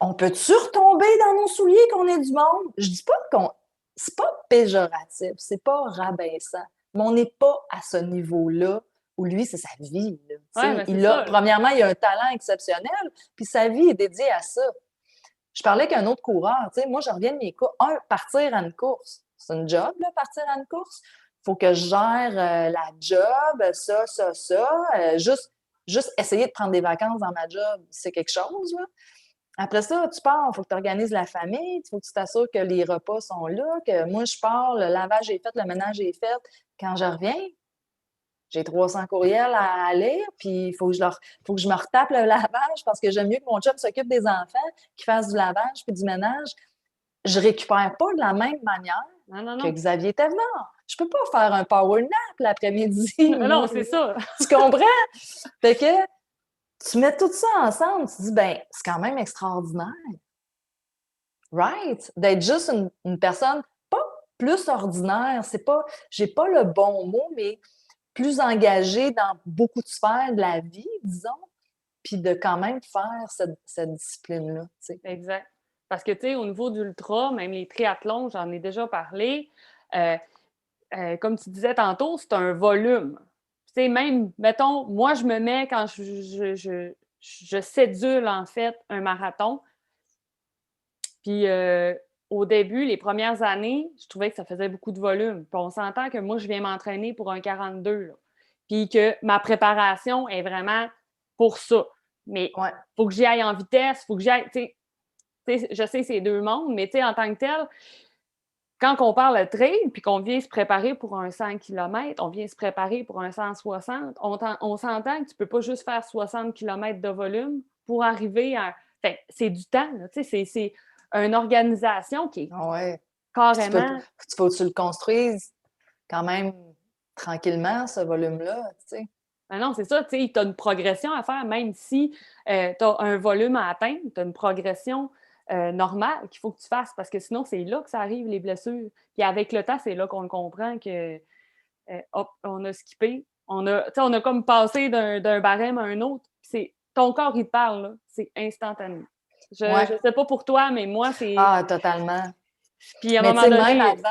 on peut-tu retomber dans nos souliers qu'on est du monde? Je dis pas qu'on... C'est pas péjoratif, c'est pas rabaissant, mais on n'est pas à ce niveau-là où lui, c'est sa vie. Là. Ouais, mais c'est ça, là. Premièrement, il a un talent exceptionnel, puis sa vie est dédiée à ça. Je parlais qu'un autre coureur, tu sais, moi, je reviens de mes courses. Partir à une course, c'est une job, là, partir à une course. Il faut que je gère la job, juste essayer de prendre des vacances dans ma job, c'est quelque chose, là. Après ça, tu pars, il faut que tu organises la famille, il faut que tu t'assures que les repas sont là, que moi, je pars, le lavage est fait, le ménage est fait. Quand je reviens, j'ai 300 courriels à lire, puis il faut que je me retape le lavage parce que j'aime mieux que mon chum s'occupe des enfants, qu'il fasse du lavage puis du ménage. Je récupère pas de la même manière Non, non, que non. Xavier Thévenard. Je peux pas faire un power nap l'après-midi, Non, moi. non, c'est ça. Tu comprends? Fait que tu mets tout ça ensemble, tu dis, ben, c'est quand même extraordinaire. Right? D'être juste une personne pas plus ordinaire, c'est pas, j'ai pas le bon mot, mais plus engagée dans beaucoup de sphères de la vie, disons, puis de quand même faire cette discipline-là, tu sais. Exact. Parce que, tu sais, au niveau d'ultra, même les triathlons, j'en ai déjà parlé, euh, comme tu disais tantôt, c'est un volume. Tu sais, même, mettons, moi, je me mets quand je cédule, en fait, un marathon, puis au début, les premières années, je trouvais que ça faisait beaucoup de volume. Puis on s'entend que moi, je viens m'entraîner pour un 42, là. Puis que ma préparation est vraiment pour ça. Mais il Ouais. faut que j'y aille en vitesse, il faut que j'y aille, tu sais, je sais c'est deux mondes, mais tu sais, en tant que tel, quand on parle de trail puis qu'on vient se préparer pour un 100 km, on vient se préparer pour un 160, on s'entend que tu peux pas juste faire 60 km de volume pour arriver à... Fait c'est du temps, là, tu sais, c'est une organisation qui est Ouais. carrément... Faut que tu le construises quand même tranquillement, ce volume-là, tu sais. Ben non, c'est ça, tu sais, tu as une progression à faire, même si tu as un volume à atteindre, tu as une progression normale qu'il faut que tu fasses, parce que sinon, c'est là que ça arrive, les blessures. Puis avec le temps, c'est là qu'on comprend que, hop, on a skippé, on a comme passé d'un barème à un autre. Ton corps, il te parle, là, c'est instantané. Ouais. Je sais pas pour toi, mais moi, c'est... Ah, totalement. Puis à un Mais tu moment sais, même donné...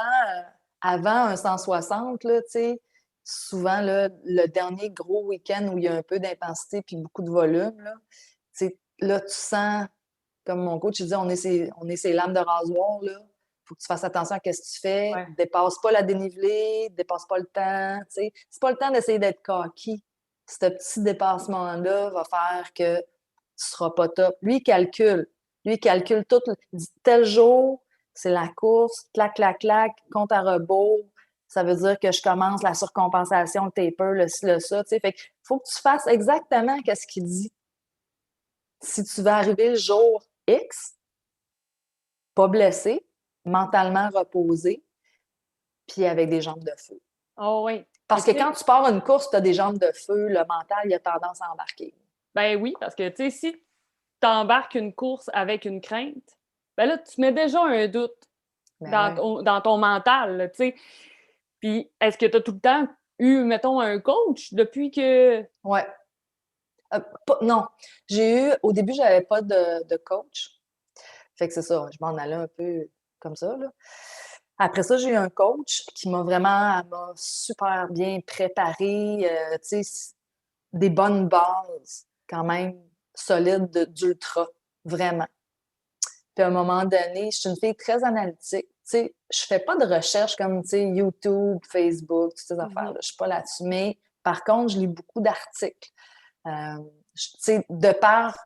avant un 160, là, tu sais, souvent, là, le dernier gros week-end où il y a un peu d'intensité puis beaucoup de volume, là, tu sais, là, tu sens, comme mon coach il dit, on est ses lames de rasoir, là. Faut que tu fasses attention à ce que tu fais. Ouais. Dépasse pas la dénivelée, dépasse pas le temps, tu sais. C'est pas le temps d'essayer d'être cocky. Ce petit dépassement-là va faire que tu seras pas top. Lui, il calcule. Lui, il calcule tout. Il dit, tel jour, c'est la course, clac, clac, clac, compte à rebours. Ça veut dire que je commence la surcompensation, le taper, le ci, le ça. Tu sais. Fait qu'il faut que tu fasses exactement ce qu'il dit. Si tu vas arriver le jour X, pas blessé, mentalement reposé, puis avec des jambes de feu. Oh oui. Parce que quand tu pars une course, tu as des jambes de feu, le mental, il a tendance à embarquer. Ben oui, parce que, tu sais, si tu embarques une course avec une crainte, ben là, tu mets déjà un doute Ben ouais. dans ton mental, tu sais. Puis, est-ce que tu as tout le temps eu, mettons, un coach depuis que... Ouais. Non. Au début, j'avais pas de coach. Fait que c'est ça, je m'en allais un peu comme ça, là. Après ça, j'ai eu un coach qui m'a super bien préparé, tu sais, des bonnes bases quand même solides d'ultra, vraiment. Puis à un moment donné, je suis une fille très analytique. Tu sais, je fais pas de recherche comme, tu sais, YouTube, Facebook, toutes ces affaires-là. Je suis pas là-dessus. Mais par contre, je lis beaucoup d'articles. Tu sais, de par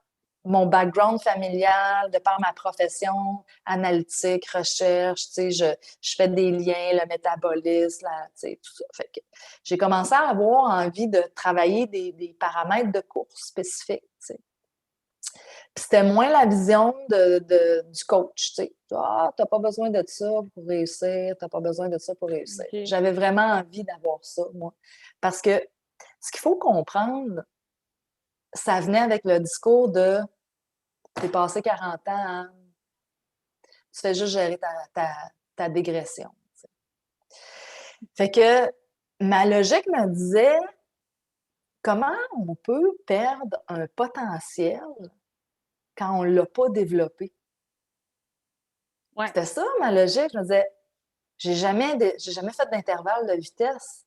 mon background familial, de par ma profession analytique, recherche, tu sais, je fais des liens, le métabolisme, tu sais, tout ça. Fait que j'ai commencé à avoir envie de travailler des paramètres de course spécifiques, tu sais. Puis c'était moins la vision du coach, tu sais. Ah, t'as pas besoin de ça pour réussir, t'as pas besoin de ça pour réussir. OK. J'avais vraiment envie d'avoir ça, moi. Parce que ce qu'il faut comprendre, ça venait avec le discours de t'es passé 40 ans, hein, tu fais juste gérer ta dégression. T'sais. Fait que ma logique me disait comment on peut perdre un potentiel quand on ne l'a pas développé. Ouais. C'était ça ma logique. Je me disais, j'ai jamais fait d'intervalle de vitesse.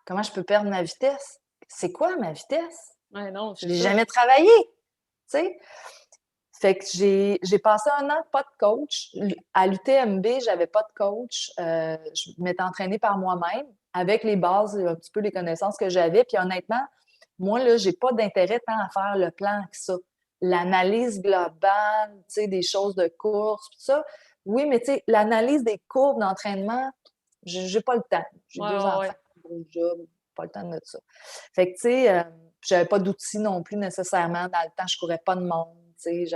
Comment je peux perdre ma vitesse? C'est quoi ma vitesse? Ouais, non, Je c'est l'ai ça. jamais travaillé. T'sais? Fait que j'ai passé un an pas de coach. À l'UTMB, j'avais pas de coach. Je m'étais entraînée par moi-même avec les bases, un petit peu les connaissances que j'avais. Puis honnêtement, moi, là, j'ai pas d'intérêt tant à faire le plan que ça. L'analyse globale, tu sais, des choses de course, tout ça. Oui, mais tu sais, l'analyse des courbes d'entraînement, j'ai pas le temps. J'ai Ouais, deux ouais, enfants, ouais. un gros job, pas le temps de ça. Fait que, tu sais, j'avais pas d'outils non plus nécessairement. Dans le temps, je courais pas de monde, tu sais, je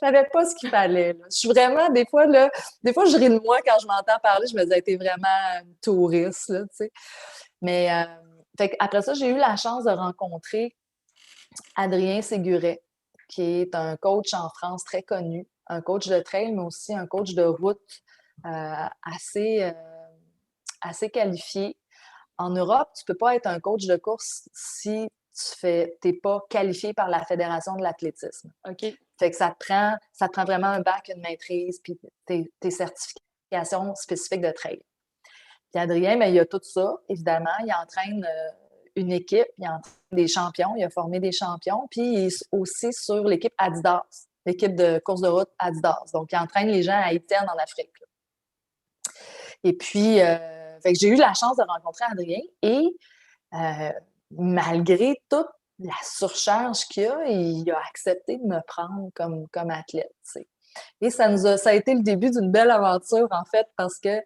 savais pas ce qu'il fallait. Là. Je suis vraiment, des fois, je ris de moi quand je m'entends parler, je me disais, t'es vraiment touriste, là, tu sais. Mais, fait après ça, j'ai eu la chance de rencontrer Adrien Séguret, qui est un coach en France très connu, un coach de trail, mais aussi un coach de route assez, assez qualifié. En Europe, tu ne peux pas être un coach de course si tu n'es pas qualifié par la Fédération de l'athlétisme. OK. Fait que ça te prend vraiment un bac, une maîtrise, puis tes certifications spécifiques de trail. Puis Adrien, bien, il a tout ça, évidemment. Il entraîne une équipe, il entraîne des champions, il a formé des champions, puis il est aussi sur l'équipe Adidas. l'équipe de course de route Adidas. Donc, ils entraînent les gens à Iten en Afrique. Là. Et puis, fait que j'ai eu la chance de rencontrer Adrien et malgré toute la surcharge qu'il a, il a accepté de me prendre comme athlète. Tu sais. Et ça a été le début d'une belle aventure, en fait, parce que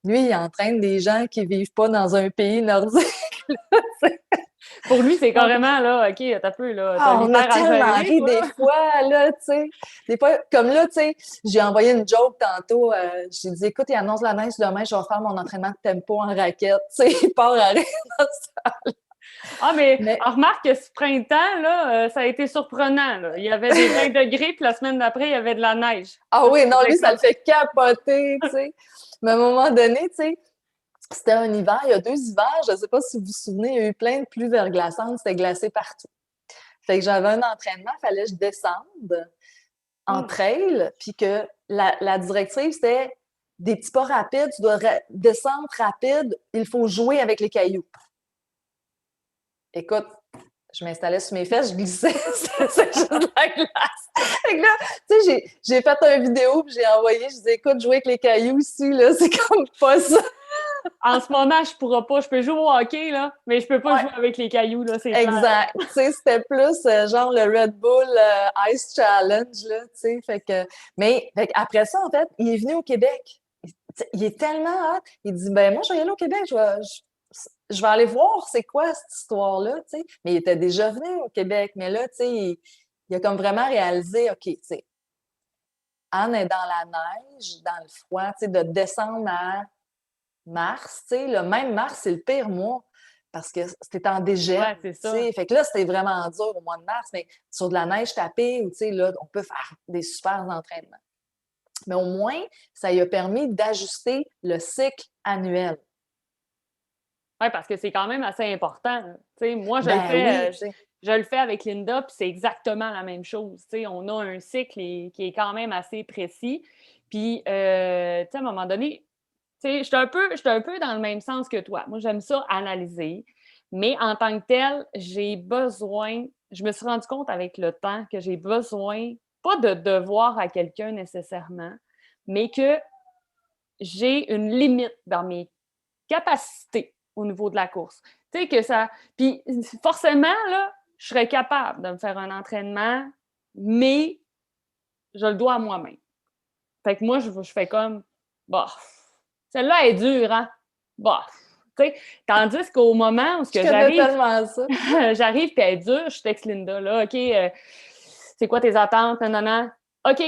lui, il entraîne des gens qui vivent pas dans un pays nordique. Pour lui, c'est carrément, là, OK, t'as peu, là, t'as On a l'hiver à tellement gérer, ri toi. des fois, là, tu sais. Des fois, comme là, tu sais, j'ai envoyé une joke tantôt. J'ai dit, écoute, il annonce la neige demain, je vais faire mon entraînement de tempo en raquette. Tu sais, il part à rire. Ah, mais Mais remarque que ce printemps, là, ça a été surprenant, là. Il y avait des 20 degrés, puis la semaine d'après, il y avait de la neige. ah oui, non, lui, ça le Comme... fait capoter, tu sais. Mais à un moment donné, tu sais, c'était un hiver, il y a 2 hivers, je ne sais pas si vous vous souvenez, il y a eu plein de pluies verglaçantes, c'était glacé partout. Fait que j'avais un entraînement, il fallait que je descende en trail, puis que la directive, c'était des petits pas rapides, tu dois descendre rapide, il faut jouer avec les cailloux. Écoute, je m'installais sur mes fesses, je glissais, c'est juste de la glace. Fait que là, tu sais, j'ai fait une vidéo, puis j'ai envoyé, je disais, écoute, jouer avec les cailloux ici, là, c'est comme pas ça. En ce moment, je pourrais pas. Je peux jouer au hockey, là, mais je peux pas Ouais, jouer avec les cailloux, là, c'est clair. exact. Tu sais, c'était plus genre le Red Bull Ice Challenge, là, tu sais. Fait que après ça, en fait, il est venu au Québec. Il est tellement hot. Il dit, ben moi, je vais y aller au Québec, je vais aller voir c'est quoi cette histoire-là, tu sais. Mais il était déjà venu au Québec. Mais là, tu sais, il a comme vraiment réalisé, OK, tu sais, Anne est dans la neige, dans le froid, tu sais, de descendre à mars, tu sais, le même mars, c'est le pire mois parce que c'était en dégel, Ouais, c'est tu ça. sais. Fait que là, c'était vraiment dur au mois de mars, mais sur de la neige tapée, ou tu sais, là, on peut faire des super entraînements. Mais au moins, ça lui a permis d'ajuster le cycle annuel. Oui, parce que c'est quand même assez important. Tu sais, moi, Ben oui, tu sais. je le fais avec Linda, puis c'est exactement la même chose. Tu sais, on a un cycle qui est quand même assez précis. Puis, tu sais, à un moment donné, tu sais, je suis un peu dans le même sens que toi. Moi, j'aime ça analyser, mais en tant que tel, j'ai besoin, je me suis rendu compte avec le temps que j'ai besoin, pas de devoir à quelqu'un nécessairement, mais que j'ai une limite dans mes capacités au niveau de la course. Tu sais que ça. Puis forcément, là, je serais capable de me faire un entraînement, mais je le dois à moi-même. Fait que moi, je fais comme bah, celle-là est dure, hein? Bah. Tu sais, tandis qu'au moment où ce Je que connais j'arrive, tellement ça. j'arrive puis elle est dure, je texte Linda, là, OK, c'est quoi tes attentes? Non, non, non. OK,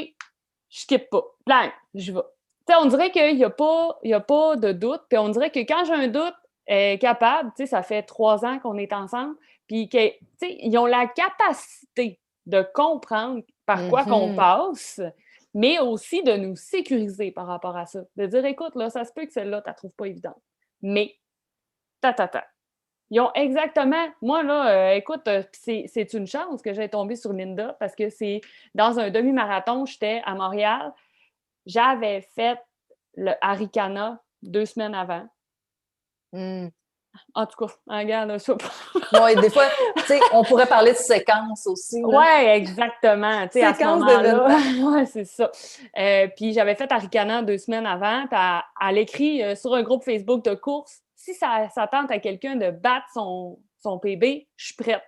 je skip pas. Blanc, je vais. Tu sais, on dirait qu'il n'y a pas de doute. Puis on dirait que quand j'ai un doute, elle est capable, tu sais, ça fait 3 ans qu'on est ensemble, puis que, tu sais, ils ont la capacité de comprendre par quoi qu'on Mhm. passe, mais aussi de nous sécuriser par rapport à ça. De dire, écoute, là, ça se peut que celle-là, tu la trouves pas évidente. Mais, ta. Ils ont exactement. Moi, là, écoute, c'est une chance que j'ai tombé sur Linda parce que c'est dans un demi-marathon, j'étais à Montréal. J'avais fait le Arikana 2 semaines avant. Mm. En tout cas, regarde ça. Ouais, des fois, tu sais, on pourrait parler de séquence aussi, là. Ouais, exactement. Tu sais, à ce Séquence moment-là, d'événements. ouais, c'est ça. Puis j'avais fait Arikana 2 semaines avant, puis elle écrit sur un groupe Facebook de course, si ça tente à quelqu'un de battre son PB, je suis prête.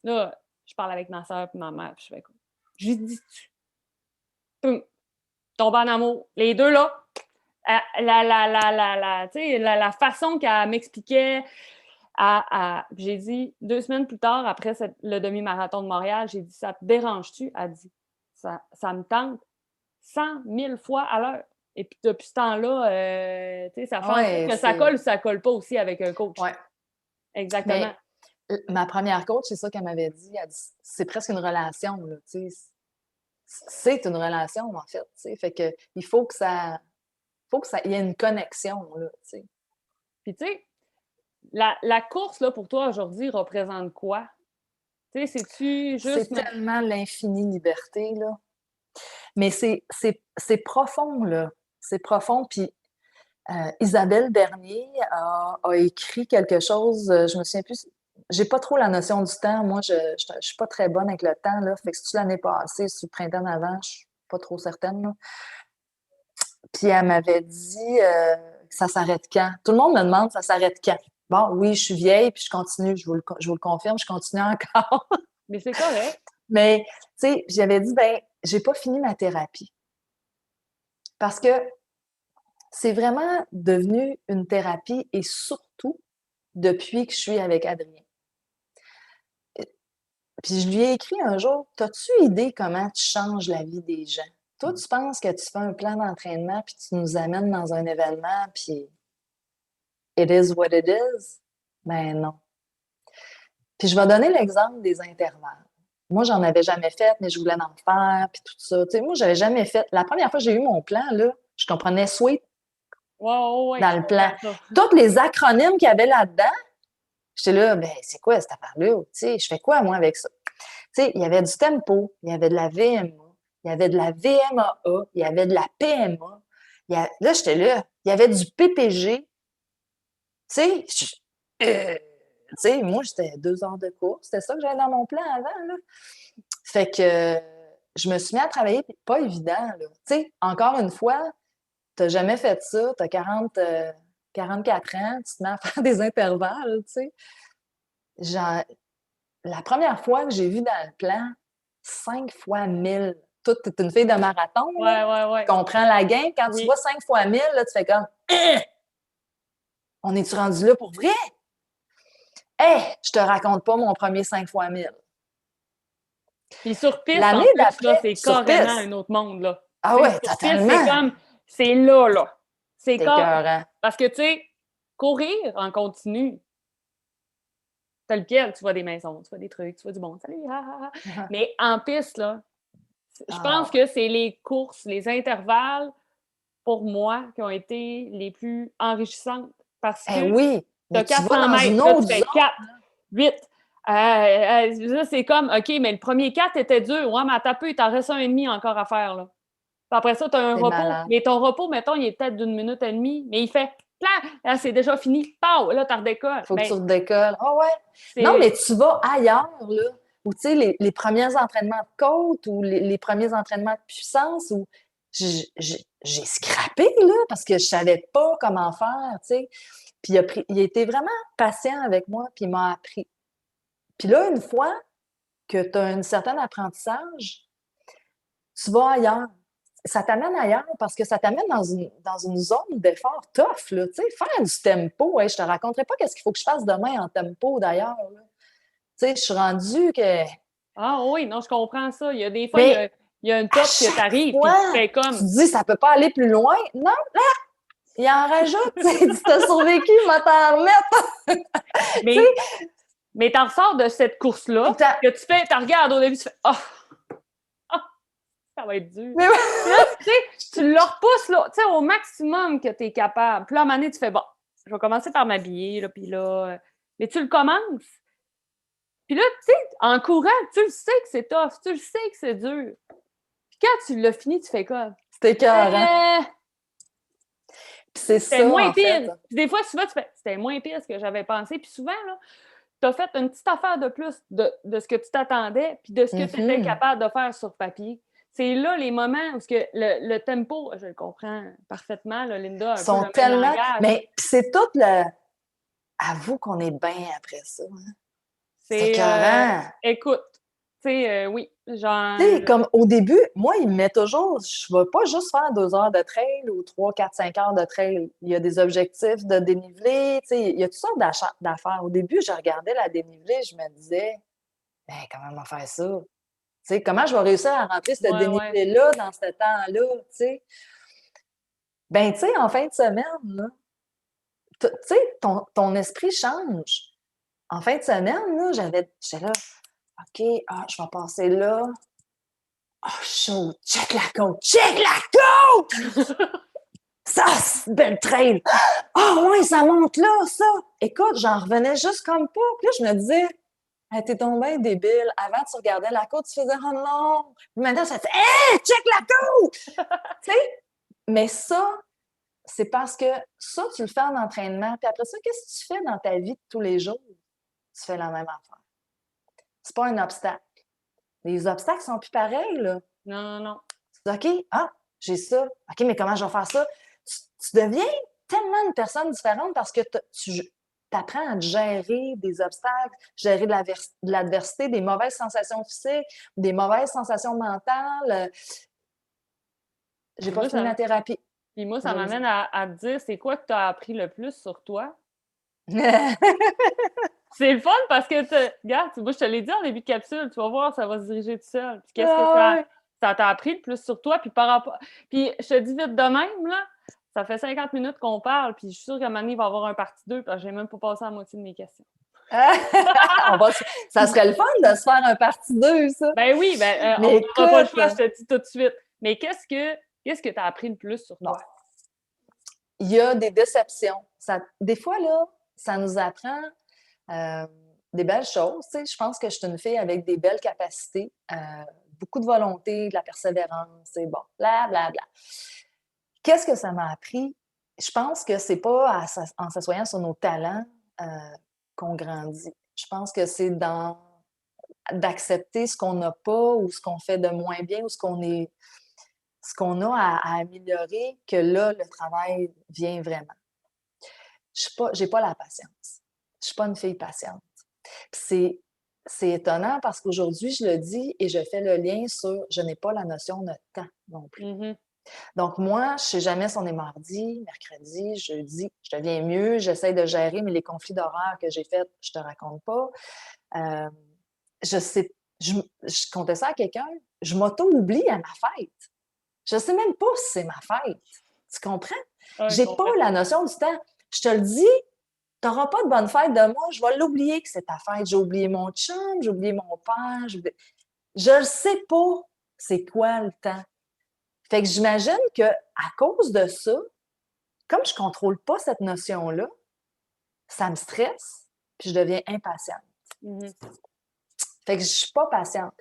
Là, je parle avec ma soeur et ma mère, puis je fais quoi? Je lui dis-tu? Boum! Tombe en amour. Les deux, là, la façon qu'elle m'expliquait, j'ai dit 2 semaines plus tard, après le demi-marathon de Montréal, j'ai dit, ça te dérange-tu? Elle dit, ça me tente 100 000 fois à l'heure. Et puis depuis ce temps-là, ça fait en sorte Ouais, que ça colle ou ça colle pas aussi avec un coach. ouais. Exactement. Mais ma première coach, c'est ça qu'elle m'avait dit. Elle dit, c'est presque une relation, là, tu sais. C'est une relation, en fait, tu sais. Fait que il il y ait une connexion, là, tu sais. Puis tu sais, la course, là, pour toi, aujourd'hui, représente quoi? Tu sais, c'est-tu C'est juste... tellement l'infinie liberté, là. Mais c'est profond, là. C'est profond. Puis Isabelle Bernier a écrit quelque chose, je me souviens plus j'ai pas trop la notion du temps. Moi, je suis pas très bonne avec le temps, là. Fait que si l'année passée, si le printemps d'avant, je suis pas trop certaine, là. Puis elle m'avait dit que ça s'arrête quand? Tout le monde me demande ça s'arrête quand? Bon, oui, je suis vieille, puis je continue, je vous le confirme, je continue encore. Mais c'est correct. Mais, tu sais, j'avais dit, ben, j'ai pas fini ma thérapie. Parce que c'est vraiment devenu une thérapie et surtout depuis que je suis avec Adrien. Puis je lui ai écrit un jour, t'as-tu idée comment tu changes la vie des gens? Toi, tu penses que tu fais un plan d'entraînement puis tu nous amènes dans un événement puis it is what it is? Ben non. Puis je vais donner l'exemple des intervalles. Moi, j'en avais jamais fait, mais je voulais en faire, puis tout ça. Tu sais, moi, j'avais jamais fait. La première fois que j'ai eu mon plan, là, je comprenais sweet Ouais, ouais, ouais, dans je le plan. comprends ça. Tous les acronymes qu'il y avait là-dedans, j'étais là, ben c'est quoi cette affaire-là? Tu sais, je fais quoi, moi, avec ça? Tu sais, il y avait du tempo, il y avait de la VMA, il y avait de la VMAA, il y avait de la PMA. Là, j'étais là, il y avait du PPG. Tu sais, tu sais, moi, j'étais 2 heures de cours. C'était ça que j'avais dans mon plan avant, là. Fait que je me suis mis à travailler, puis pas évident, là. Tu sais, encore une fois, t'as jamais fait ça, t'as 44 ans, tu te mets à faire des intervalles, tu sais. Genre, la première fois que j'ai vu dans le plan 5 fois 1000, toi, t'es une fille de marathon, là, Ouais, ouais, tu ouais. comprends la game. Quand tu Oui. vois 5 fois 1000, là, tu fais comme hein? On est-tu rendu là pour vrai? Hey, je te raconte pas mon premier 5 fois 1000. Puis sur piste, en L'année plus, là, d'après, c'est sur carrément piste. un autre monde, là. Ah Tu sais, ouais, sur piste, c'est totalement. comme, c'est là, là. C'est C'est comme, écœurant. parce que, tu sais, courir en continu, t'as le pied, tu vois des maisons, tu vois des trucs, tu vois du monde, salut, ha, ha, ha. Mais en piste, là, je Ah pense ouais. que c'est les courses, les intervalles, pour moi, qui ont été les plus enrichissantes. Parce Eh que oui, tu mais as tu vas 400 dans une mètres, là, tu autre fais zone. 4, 8. Là, c'est comme, OK, mais le premier 4 était dur. Ouais, mais à taper, il t'en reste un et demi encore à faire, là. Puis après ça, tu as un C'est repos. malade. Mais ton repos, mettons, il est peut-être d'une minute et demie, mais il fait, là, c'est déjà fini. Pow! Là, tu redécolles. Faut que tu Ben, redécolles. Ah ouais. Non, mais c'est. tu vas ailleurs, là. Ou tu sais, les premiers entraînements de côte ou les premiers entraînements de puissance où j'ai scrappé, là, parce que je savais pas comment faire, tu sais. Puis il a été vraiment patient avec moi, puis il m'a appris. Puis là, une fois que tu as un certain apprentissage, tu vas ailleurs. Ça t'amène ailleurs parce que ça t'amène dans une zone d'effort tough, là, tu sais, faire du tempo. Hey, je te raconterai pas qu'est-ce qu'il faut que je fasse demain en tempo, d'ailleurs, là. Tu sais, je suis rendue que... Ah oui, non, je comprends ça. Il y a des fois, Mais il y a une à top que tu chaque arrives, puis fois, tu fais tu te comme. dis, ça peut pas aller plus loin. Non, il en rajoute, tu sais, tu t'as survécu, m'a t'en remettre. Tu Mais Mais t'en ressors de cette course-là, sais, que tu fais, tu regardes au début, tu fais oh, ça va être dur. mais Puis là, tu sais, tu le repousses là, tu sais, au maximum que tu es capable. Puis là, à un moment donné, tu fais bon, je vais commencer par m'habiller, là, puis là. Mais tu le commences. Puis là, tu sais, en courant, tu le sais que c'est tough, tu le sais que c'est dur. Puis quand tu l'as fini, tu fais quoi? c'était écœurant. Puis c'est C'était ça, moins en fait. pire. Puis des fois, souvent, tu fais c'était moins pire ce que j'avais pensé. Puis souvent, là, tu as fait une petite affaire de plus de ce que tu t'attendais, puis de ce que tu étais capable de faire sur papier. C'est là les moments où le tempo, je le comprends parfaitement, là, Linda, Ils un peu sont le même tellement... langage. Mais c'est tout le... Avoue qu'on est bien après ça, hein. C'est C'est, écœurant. écoute, tu sais, oui, genre, Tu sais, comme au début, moi, il me met toujours, je ne vais pas juste faire 2 heures de trail ou 3, 4, 5 heures de trail. Il y a des objectifs de dénivelé, tu sais, il y a toutes sortes d'affaires. Au début, je regardais la dénivelée, je me disais, ben, comment on va faire ça? Tu sais, comment je vais réussir à rentrer ce ouais, ouais. dénivelé-là dans ce temps-là, tu sais? Ben, tu sais, en fin de semaine, là, tu sais, ton esprit change. En fin de semaine, là, j'étais là, OK, je vais passer là. Oh, chaud, check la côte, check la côte! Ça, c'est une belle trail. Ah, ouais, ça monte là, ça. Écoute, j'en revenais juste comme pas. Puis là, je me disais, hey, t'es tombé débile. Avant, tu regardais la côte, tu faisais, oh non. Puis maintenant, ça fait, hey, check la côte! Tu sais, mais ça, c'est parce que ça, tu le fais en entraînement. Puis après ça, qu'est-ce que tu fais dans ta vie de tous les jours? tu fais la même affaire. C'est pas un obstacle. Les obstacles sont plus pareils, là. Non, non. Tu dis, OK, j'ai ça. OK, mais comment je vais faire ça? Tu deviens tellement une personne différente parce que tu apprends à gérer des obstacles, gérer de l'adversité, des mauvaises sensations physiques, des mauvaises sensations mentales. J'ai pas fini ma thérapie. Puis moi, ça m'amène à te dire, c'est quoi que tu as appris le plus sur toi? C'est le fun parce que, regarde, moi, je te l'ai dit en début de capsule, tu vas voir, ça va se diriger tout seul. Puis qu'est-ce que ça t'a appris le plus sur toi? Puis par rapport. Puis je te dis vite de même, là, ça fait 50 minutes qu'on parle, puis je suis sûre qu'à un moment donné, il va y avoir un partie 2, parce que j'ai même pas passé à la moitié de mes questions. Ça serait le fun de se faire un partie 2, ça. Ben oui, on n'aura pas le choix, je te dis tout de suite. Mais qu'est-ce que tu as appris le plus sur toi? Il y a des déceptions. Des fois, là, ça nous apprend des belles choses. Tu sais, je pense que je suis une fille avec des belles capacités, beaucoup de volonté, de la persévérance, c'est bon, blablabla. Qu'est-ce que ça m'a appris? Je pense que c'est pas en s'assoyant sur nos talents qu'on grandit. Je pense que c'est d'accepter ce qu'on n'a pas ou ce qu'on fait de moins bien ou ce qu'on a à améliorer, que là, le travail vient vraiment. J'ai pas la patience. Je suis pas une fille patiente. C'est étonnant parce qu'aujourd'hui, je le dis et je fais le lien sur je n'ai pas la notion de temps non plus. Mm-hmm. Donc, moi, je sais jamais si on est mardi, mercredi, jeudi, je deviens mieux, j'essaie de gérer, mais les conflits d'horaire que j'ai faits, je te raconte pas. Je comptais ça à quelqu'un, je m'auto-oublie à ma fête. Je sais même pas si c'est ma fête. Tu comprends? J'ai pas la notion du temps. Je te le dis, t'auras pas de bonne fête de moi, je vais l'oublier que c'est ta fête. J'ai oublié mon chum, j'ai oublié mon père. Je ne sais pas c'est quoi le temps. Fait que j'imagine qu'à cause de ça, comme je contrôle pas cette notion-là, ça me stresse, puis je deviens impatiente. Mm-hmm. Fait que je suis pas patiente.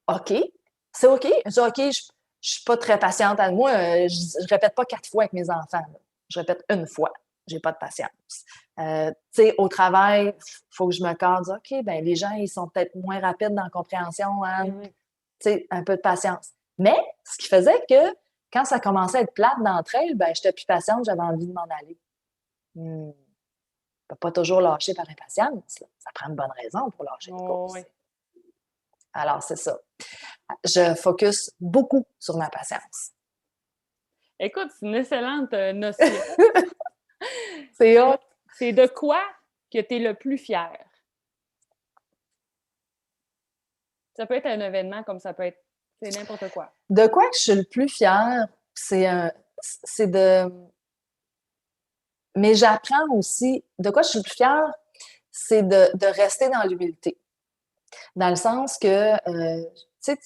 OK, c'est OK. Je dis OK, je suis pas très patiente. Moi, je répète pas 4 fois avec mes enfants. Là. Je répète une fois. J'ai pas de patience. Tu sais, au travail, il faut que je me cadre. OK, ben les gens, ils sont peut-être moins rapides dans la compréhension. Hein? Mm-hmm. Tu sais, un peu de patience. Mais ce qui faisait que quand ça commençait à être plate d'entre elles, ben j'étais plus patiente, j'avais envie de m'en aller. On ne peut pas toujours lâcher par impatience. Là. Ça prend une bonne raison pour lâcher une course. Oui. Alors, c'est ça. Je focus beaucoup sur ma patience. Écoute, c'est une excellente notion. C'est hot. C'est de quoi que tu es le plus fier? Ça peut être un événement comme ça peut être c'est n'importe quoi. De quoi que je suis le plus fière, c'est de... Mais j'apprends aussi... De quoi je suis le plus fière, c'est de rester dans l'humilité. Dans le sens que, tu sais,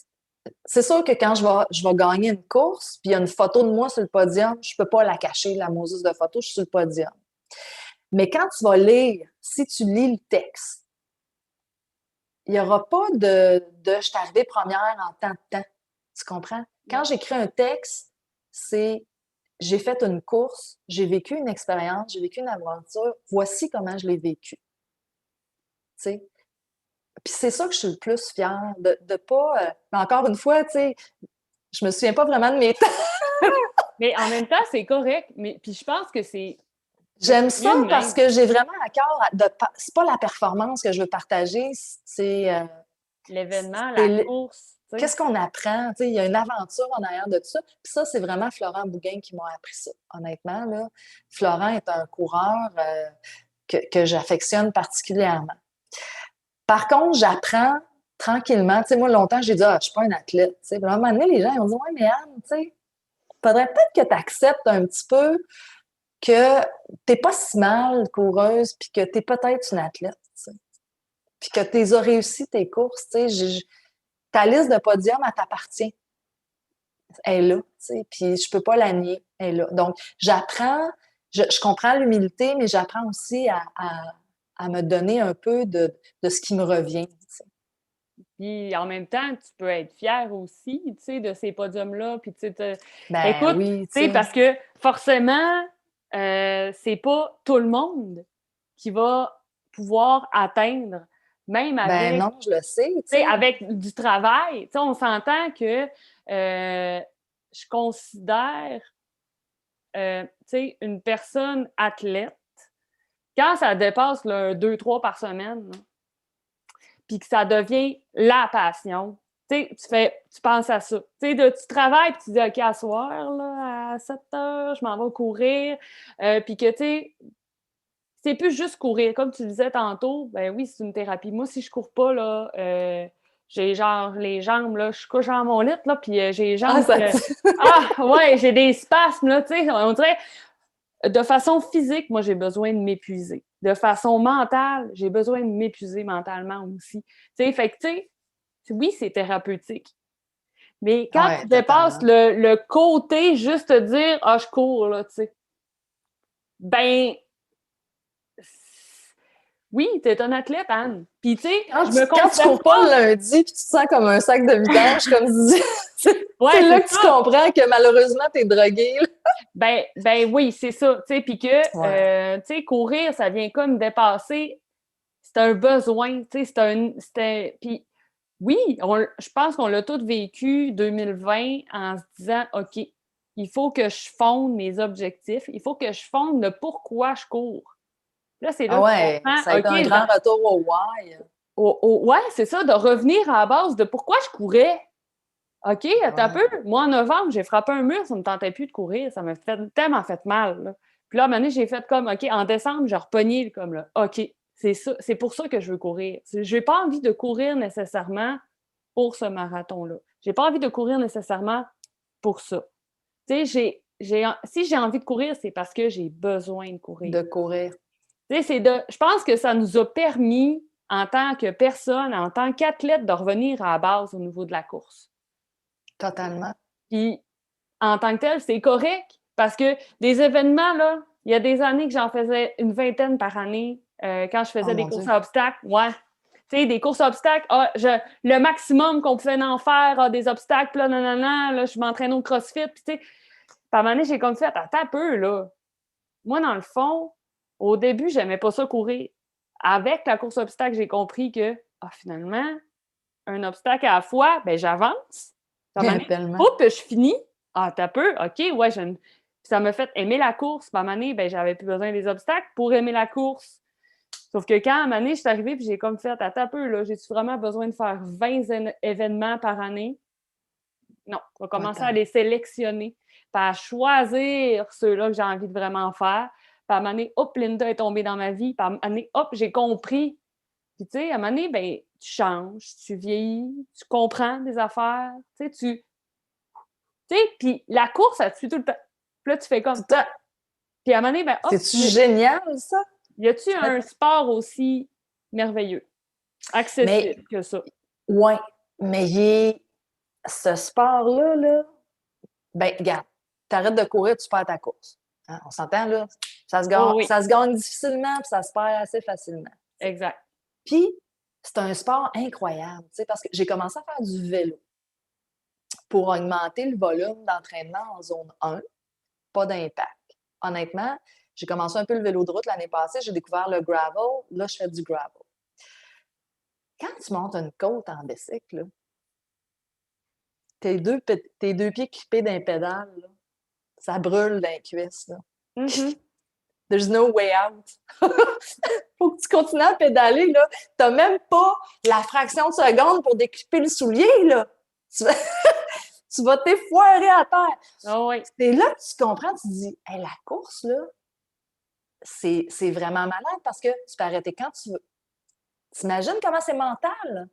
c'est sûr que quand je vais gagner une course, puis il y a une photo de moi sur le podium, je peux pas la cacher, la Moses de photo, je suis sur le podium. Mais quand tu vas lire, si tu lis le texte, il n'y aura pas de je suis arrivée première en tant de temps. Tu comprends? Quand j'écris un texte, c'est j'ai fait une course, j'ai vécu une expérience, j'ai vécu une aventure, voici comment je l'ai vécu. Tu sais? Puis c'est ça que je suis le plus fière, de pas... mais encore une fois, tu sais, je me souviens pas vraiment de mes temps. Mais en même temps, c'est correct. Mais puis je pense que c'est... J'aime ça parce que j'ai vraiment à cœur c'est pas la performance que je veux partager, c'est... l'événement, la course. Qu'est-ce qu'on apprend? Il y a une aventure en arrière de tout ça. Puis ça, c'est vraiment Florent Bougain qui m'a appris ça. Honnêtement, là, Florent est un coureur que j'affectionne particulièrement. Par contre, j'apprends tranquillement. Tu sais, moi, longtemps, j'ai dit, je suis pas un athlète. Tu sais, à un moment donné, les gens ils ont dit, ouais, mais Anne, tu sais, faudrait peut-être que tu acceptes un petit peu que t'es pas si mal coureuse, puis que t'es peut-être une athlète, tu sais. Puis que tu as réussi tes courses, tu sais. Ta liste de podium, elle t'appartient. Elle est là, tu sais. Puis je peux pas la nier, elle est là. Donc, j'apprends, je comprends l'humilité, mais j'apprends aussi à me donner un peu de ce qui me revient, tu sais. Puis en même temps, tu peux être fière aussi, tu sais, de ces podiums-là. Puis tu sais, écoute, oui, tu sais, parce que forcément, c'est pas tout le monde qui va pouvoir atteindre Même Ben avec, non, je le sais, tu tu sais, sais. avec du travail. Tu sais, on s'entend que je considère, tu sais, une personne athlète, quand ça dépasse là, 2-3 par semaine, là, puis que ça devient la passion, tu sais, tu penses à ça. Tu sais, tu travailles, puis tu dis, OK, à soir, là, à 7 heures, je m'en vais courir. Puis que, tu sais, c'est plus juste courir. Comme tu disais tantôt, ben oui, c'est une thérapie. Moi, si je cours pas, là, j'ai genre les jambes, là, je couche dans mon lit, là, puis j'ai les Ah, jambes ça que... te... Ah, ouais, j'ai des spasmes, là, tu sais, on dirait... De façon physique, moi, j'ai besoin de m'épuiser. De façon mentale, j'ai besoin de m'épuiser mentalement aussi. Tu sais, fait que, tu sais, oui, c'est thérapeutique. Mais quand Ouais, tu dépasses totalement. le côté juste te dire, ah, je cours, là, tu sais, ben, oui, t'es un athlète, Anne. Puis, tu sais, je me Quand tu considère cours pas le pas. lundi puis tu te sens comme un sac de vidange, comme tu dis, c'est Ouais, là c'est que tu ça. comprends que malheureusement, t'es drogué, là. Ben oui, c'est ça. Tu sais, puis que, Ouais. tu sais, courir, ça vient comme dépasser. C'est un besoin, tu sais, puis oui, je pense qu'on l'a tous vécu 2020 en se disant, OK, il faut que je fonde mes objectifs, il faut que je fonde le pourquoi je cours. Là, c'est Ah là que tu ouais, ça a comprends, été un OK, grand retour au why. ouais, c'est ça, de revenir à la base de pourquoi je courais. OK, attends un Ouais. peu. Moi, en novembre, j'ai frappé un mur, ça ne me tentait plus de courir, ça m'a tellement fait mal, là. Puis là, à un moment donné, j'ai fait comme, OK, en décembre, j'ai repogné comme là, OK, c'est ça, c'est pour ça que je veux courir. Je n'ai pas envie de courir nécessairement pour ce marathon-là. J'ai pas envie de courir nécessairement pour ça. Tu sais, si j'ai envie de courir, c'est parce que j'ai besoin de courir. De courir. Tu sais, je pense que ça nous a permis, en tant que personne, en tant qu'athlète, de revenir à la base au niveau de la course. Totalement. Puis, en tant que tel, c'est correct parce que des événements, là, il y a des années que j'en faisais une vingtaine par année quand je Oh faisais des mon courses Dieu. à obstacles. Ouais. Tu sais, des courses à obstacles, le maximum qu'on pouvait en faire, des obstacles, là, nanana, là, je m'entraîne au CrossFit, puis tu sais, par un moment donné, j'ai comme fait, attends un peu, là. Moi, dans le fond, au début, j'aimais pas ça courir. Avec la course à obstacles, j'ai compris que, finalement, un obstacle à la fois, ben j'avance. Par un moment donné, Tellement. oups, je finis. Ah, t'as peu, OK, ouais, ça m'a fait aimer la course. Par un moment donné, ben, j'avais plus besoin des obstacles pour aimer la course. Sauf que quand, à un moment donné, je suis arrivée et j'ai comme fait, attends un peu, là, j'ai-tu vraiment besoin de faire 20 événements par année? Non, on va Pas commencer à tant. les sélectionner, puis à choisir ceux-là que j'ai envie de vraiment faire. Puis à un moment donné, hop, Linda est tombée dans ma vie. Puis à un moment donné, hop, j'ai compris. Puis tu sais, à un moment donné, ben, tu changes, tu vieillis, tu comprends des affaires. Tu sais, puis la course, ça te suit tout le temps. Puis là, tu fais comme, Tout le temps. puis à un moment donné, ben, hop, C'est-tu génial, ça? y a-tu un sport aussi merveilleux, Mais, accessible que ça? ouais, mais ce sport-là, là, ben, regarde, t'arrêtes de courir, tu perds ta course. Hein, on s'entend, là? Oh oui, Ça se gagne difficilement, puis ça se perd assez facilement. T'sais. exact. Puis, c'est un sport incroyable, tu sais, parce que j'ai commencé à faire du vélo pour augmenter le volume d'entraînement en zone 1, pas d'impact. Honnêtement, j'ai commencé un peu le vélo de route l'année passée, j'ai découvert le gravel, là, je fais du gravel. Quand tu montes une côte en bicycle, là, tes deux pieds clippés d'un pédale, là, ça brûle dans les cuisses. Là. Mhm. There's no way out. Faut que tu continues à pédaler. Là. T'as même pas la fraction de seconde pour déclipper le soulier. Là. Tu vas, tu vas t'effoirer à terre. Oh oui. C'est là que tu comprends, tu te dis, hey, la course, là, c'est vraiment malade parce que tu peux arrêter quand tu veux. T'imagines comment c'est mental?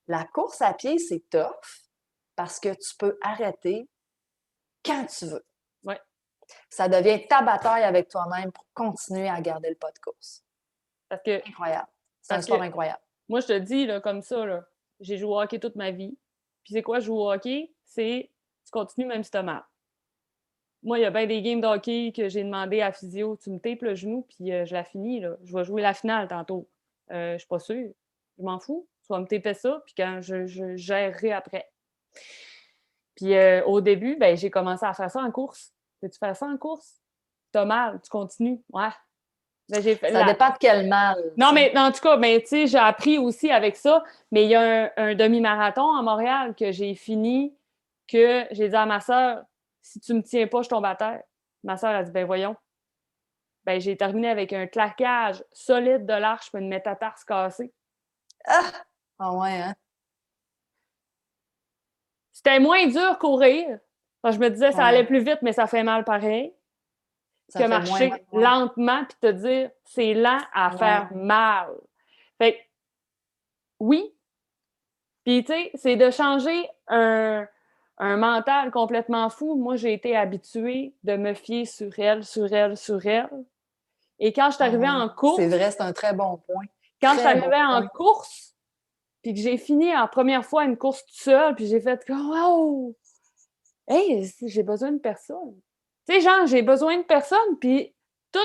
La course à pied, c'est tough parce que tu peux arrêter quand tu veux. Ouais. Ça devient ta bataille avec toi-même pour continuer à garder le pas de course. Parce que, Incroyable. C'est un parce que sport incroyable. moi, je te dis, là, comme ça, là, j'ai joué au hockey toute ma vie. Puis c'est quoi jouer au hockey? C'est tu continues même si t'as mal. Moi, il y a bien des games de hockey que j'ai demandé à physio, tu me tapes le genou, puis je la finis, là. Je vais jouer la finale tantôt. Je suis pas sûre. Je m'en fous. Tu vas me taper ça, puis quand je gérerai après. Puis au début, ben, j'ai commencé à faire ça en course. Peux-tu faire ça en course? T'as mal, tu continues. Ouais. Ben, j'ai fait Ça dépend de quel mal. Non, mais en tout cas, ben, tu sais, j'ai appris aussi avec ça, mais il y a un demi-marathon à Montréal que j'ai fini, que j'ai dit à ma sœur, si tu me tiens pas, je tombe à terre. Ma sœur a dit, ben voyons. Ben, j'ai terminé avec un claquage solide de l'arche, puis une métatarse cassée. Ah! Ah ouais, hein? C'était moins dur courir. Parce que je me disais, ça allait Ouais. plus vite, mais ça fait mal pareil. Ça Que fait moins mal, marcher ouais. lentement, puis te dire, c'est lent à Ouais. faire mal. Fait que, oui. Puis, tu sais, c'est de changer un mental complètement fou. Moi, j'ai été habituée de me fier sur elle, sur elle, sur elle. Et quand je suis Ah arrivée ouais. en C'est course, vrai, c'est un très bon point. quand je suis Très bon arrivée en point. course, puis que j'ai fini en première fois une course toute seule, puis j'ai fait comme wow! Hey, j'ai besoin de personne. Tu sais, genre, j'ai besoin de personne, puis tout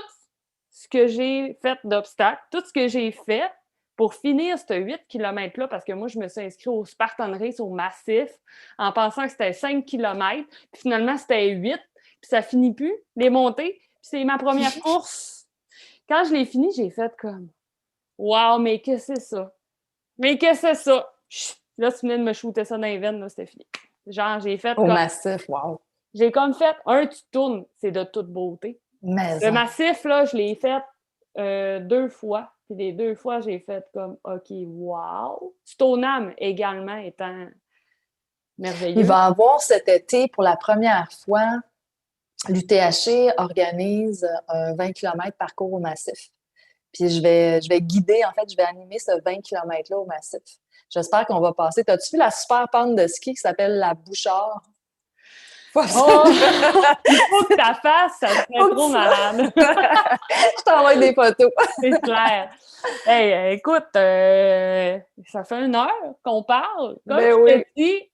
ce que j'ai fait d'obstacles, tout ce que j'ai fait pour finir ce 8 km-là, parce que moi, je me suis inscrite au Spartan Race, au massif, en pensant que c'était 5 km, puis finalement, c'était 8, puis ça finit plus, les montées, puis c'est ma première course. Quand je l'ai fini, j'ai fait comme wow, mais qu'est-ce que c'est ça? Mais qu'est-ce que c'est ça? Chut! Là, tu venais de me shooter ça dans les veines, là, c'était fini. Genre, j'ai fait Au comme. massif, wow. J'ai comme fait tu tournes, c'est de toute beauté. Le Maison. massif, là, je l'ai fait 2 fois. Puis les 2 fois, j'ai fait comme OK, wow. Stoneham également étant Il merveilleux. va y avoir cet été, pour la première fois, l'UTHC organise un 20 km parcours au massif. Puis je vais guider, en fait, je vais animer ce 20 km-là au massif. J'espère qu'on va passer. T'as-tu vu la super pente de ski qui s'appelle la Bouchard? Faut Oh! absolument- Il faut que ça fasse, ça serait faut que trop malade. je t'envoie des photos. C'est clair. Hey, écoute, ça fait 1 heure qu'on parle. Comme Ben je te oui. dis,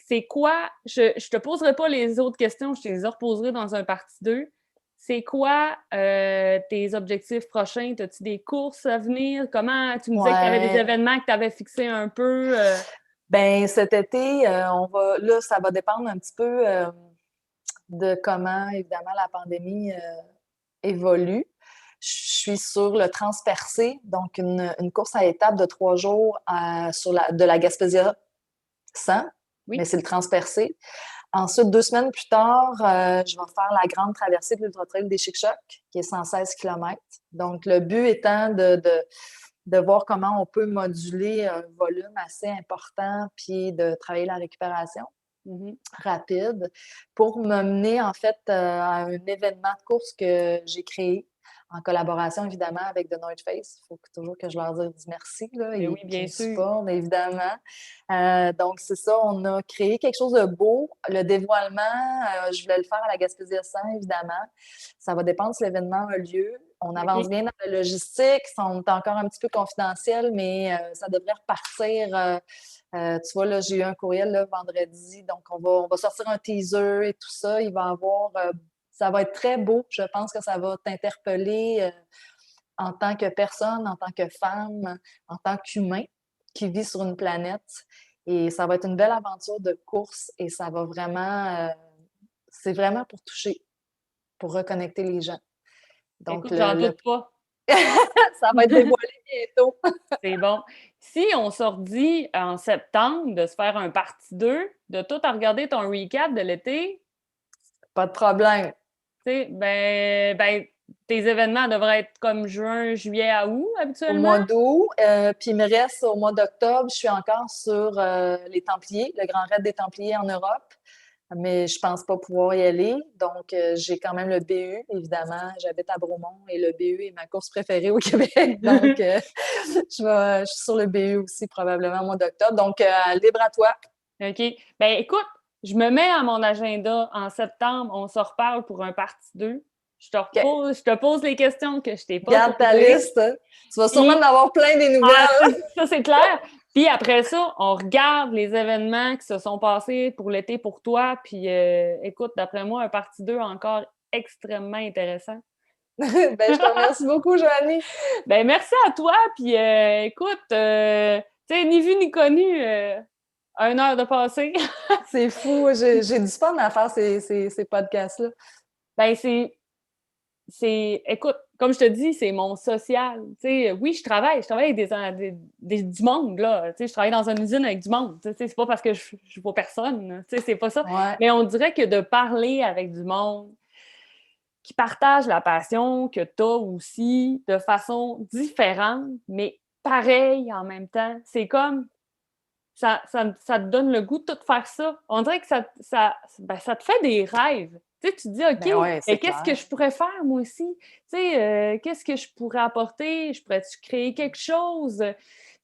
c'est quoi, je te poserai pas les autres questions, je te les reposerai dans un partie 2. C'est quoi tes objectifs prochains? As-tu des courses à venir? Comment tu me disais que tu avais des Ouais. événements que tu avais fixés un peu? Ben cet été, là, ça va dépendre un petit peu de comment, évidemment, la pandémie évolue. Je suis sur le transpercé, donc une course à étapes de 3 jours de la Gaspésia 100, mais Oui. c'est le transpercé. Ensuite, 2 semaines plus tard, je vais faire la grande traversée de l'Ultra-Trail des Chic-Chocs, qui est 116 km. Donc, le but étant de voir comment on peut moduler un volume assez important, puis de travailler la récupération Mhm. rapide pour me mener en fait à un événement de course que j'ai créé en collaboration évidemment avec The North Face. Il faut toujours que je leur dise merci, là, Ben oui, qui bien me sûr. supportent évidemment. Donc c'est ça, on a créé quelque chose de beau. Le dévoilement, je voulais le faire à la Gaspésie 100 évidemment. Ça va dépendre si l'événement a lieu. On avance OK. bien dans la logistique, on est encore un petit peu confidentiel, mais ça devrait repartir. Tu vois, là, j'ai eu un courriel là, vendredi, donc on va sortir un teaser et tout ça. Il va avoir, ça va être très beau. Je pense que ça va t'interpeller en tant que personne, en tant que femme, en tant qu'humain qui vit sur une planète. Et ça va être une belle aventure de course et ça va vraiment, c'est vraiment pour toucher, pour reconnecter les gens. Donc, Écoute, j'en doute pas. ça va être dévoilé bientôt. C'est bon. Si on se redit en septembre de se faire un partie 2, de tout à regarder ton recap de l'été, Pas de problème. tu sais, ben, tes événements devraient être comme juin, juillet à août Au habituellement. mois d'août. Puis il me reste au mois d'octobre, je suis encore sur les Templiers, le Grand Raid des Templiers en Europe, mais je pense pas pouvoir y aller. Donc, j'ai quand même le BU, évidemment. J'habite à Bromont et le BU est ma course préférée au Québec. Donc, je suis sur le BU aussi probablement au mois d'octobre. Donc, libre à toi. OK. Ben écoute, je me mets à mon agenda en septembre, on se reparle pour un partie 2. OK. Je te pose les questions que je t'ai pas Garde ta posées. liste. Tu vas sûrement en Puis, avoir plein des ah, nouvelles. ça c'est clair. Puis après ça, on regarde les événements qui se sont passés pour l'été pour toi. Puis écoute, d'après moi, un partie 2 encore extrêmement intéressant. Ben, je te remercie beaucoup, Joanie. Ben merci à toi. Puis écoute, tu sais, ni vu ni connu, 1 heure de passé. C'est fou. J'ai du fun à faire ces podcasts-là. Ben c'est écoute, comme je te dis, c'est mon social. Tu sais, oui, je travaille avec du monde, là. Tu sais, je travaille dans une usine avec du monde. Tu sais, c'est pas parce que je vois personne, là. Tu sais, c'est pas ça. Ouais. Mais on dirait que de parler avec du monde qui partage la passion que tu as aussi de façon différente, mais pareil en même temps, c'est comme ça te donne le goût de tout faire ça. On dirait que ça te fait des rêves. Tu sais, tu te dis, Ben OK, ouais, mais c'est qu'est-ce que clair. je pourrais faire moi aussi? Tu sais, qu'est-ce que je pourrais apporter? Je pourrais-tu créer quelque chose?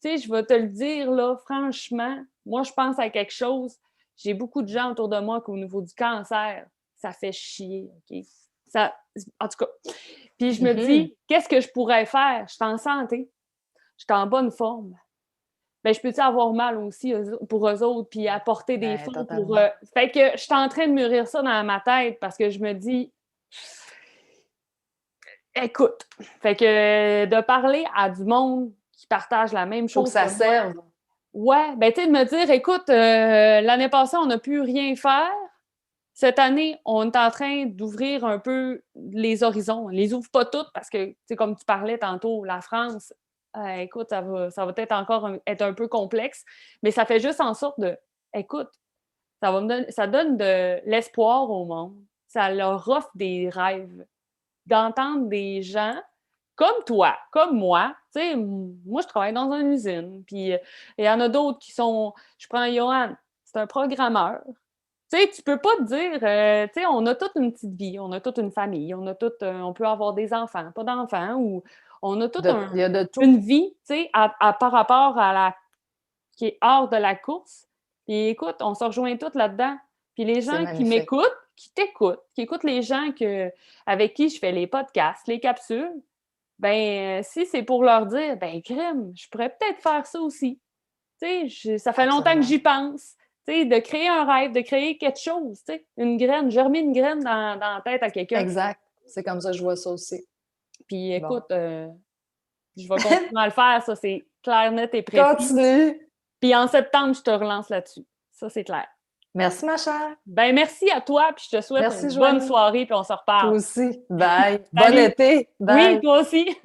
Tu sais, je vais te le dire, là, franchement, moi, je pense à quelque chose. J'ai beaucoup de gens autour de moi qu'au niveau du cancer, ça fait chier, OK? Ça, en tout cas. Puis je me Mhm. dis, qu'est-ce que je pourrais faire? Je suis en santé, je suis en bonne forme. Ben, je peux-tu avoir mal aussi pour eux autres, puis apporter des Ben, fonds pour... totalement. Fait que je suis en train de mûrir ça dans ma tête parce que je me dis, écoute, fait que de parler à du monde qui partage la même Faut que chose ça que moi, serve. ouais, ben tu sais, de me dire, écoute, l'année passée, on n'a pu rien faire. Cette année, on est en train d'ouvrir un peu les horizons. On ne les ouvre pas toutes parce que, tu sais, comme tu parlais tantôt, la France, écoute, ça va peut-être encore être un peu complexe, mais ça fait juste en sorte de, écoute, ça donne de l'espoir au monde. Ça leur offre des rêves. D'entendre des gens comme toi, comme moi. Tu sais, moi, je travaille dans une usine, puis il y en a d'autres qui sont... Je prends Johan, c'est un programmeur. Tu sais, tu peux pas te dire, tu sais, on a toute une petite vie, on a toute une famille, on peut avoir des enfants, pas d'enfants, ou on a toute Il y a de tout. une vie, tu sais, par rapport à qui est hors de la course. Puis écoute, on se rejoint toutes là-dedans. Puis les C'est gens qui magnifique. m'écoutent, qui t'écoutent, qui écoutent les gens avec qui je fais les podcasts, les capsules, ben si c'est pour leur dire, ben crime, je pourrais peut-être faire ça aussi. Tu sais, ça fait longtemps que Absolument. j'y pense. Tu sais, de créer un rêve, de créer quelque chose, tu sais, une graine, germer une graine dans la tête à quelqu'un. Exact. C'est comme ça que je vois ça aussi. Puis Bon. écoute, je vais continuer à le faire, ça c'est clair, net et précis. Continue. Puis en septembre, je te relance là-dessus. Ça, c'est clair. Merci, ma chère. Ben merci à toi, puis je te souhaite une Merci, bonne Joanie. soirée, puis on se Toi reparle. aussi. Bye. Bon Salut! été. Oui, Bye. toi aussi!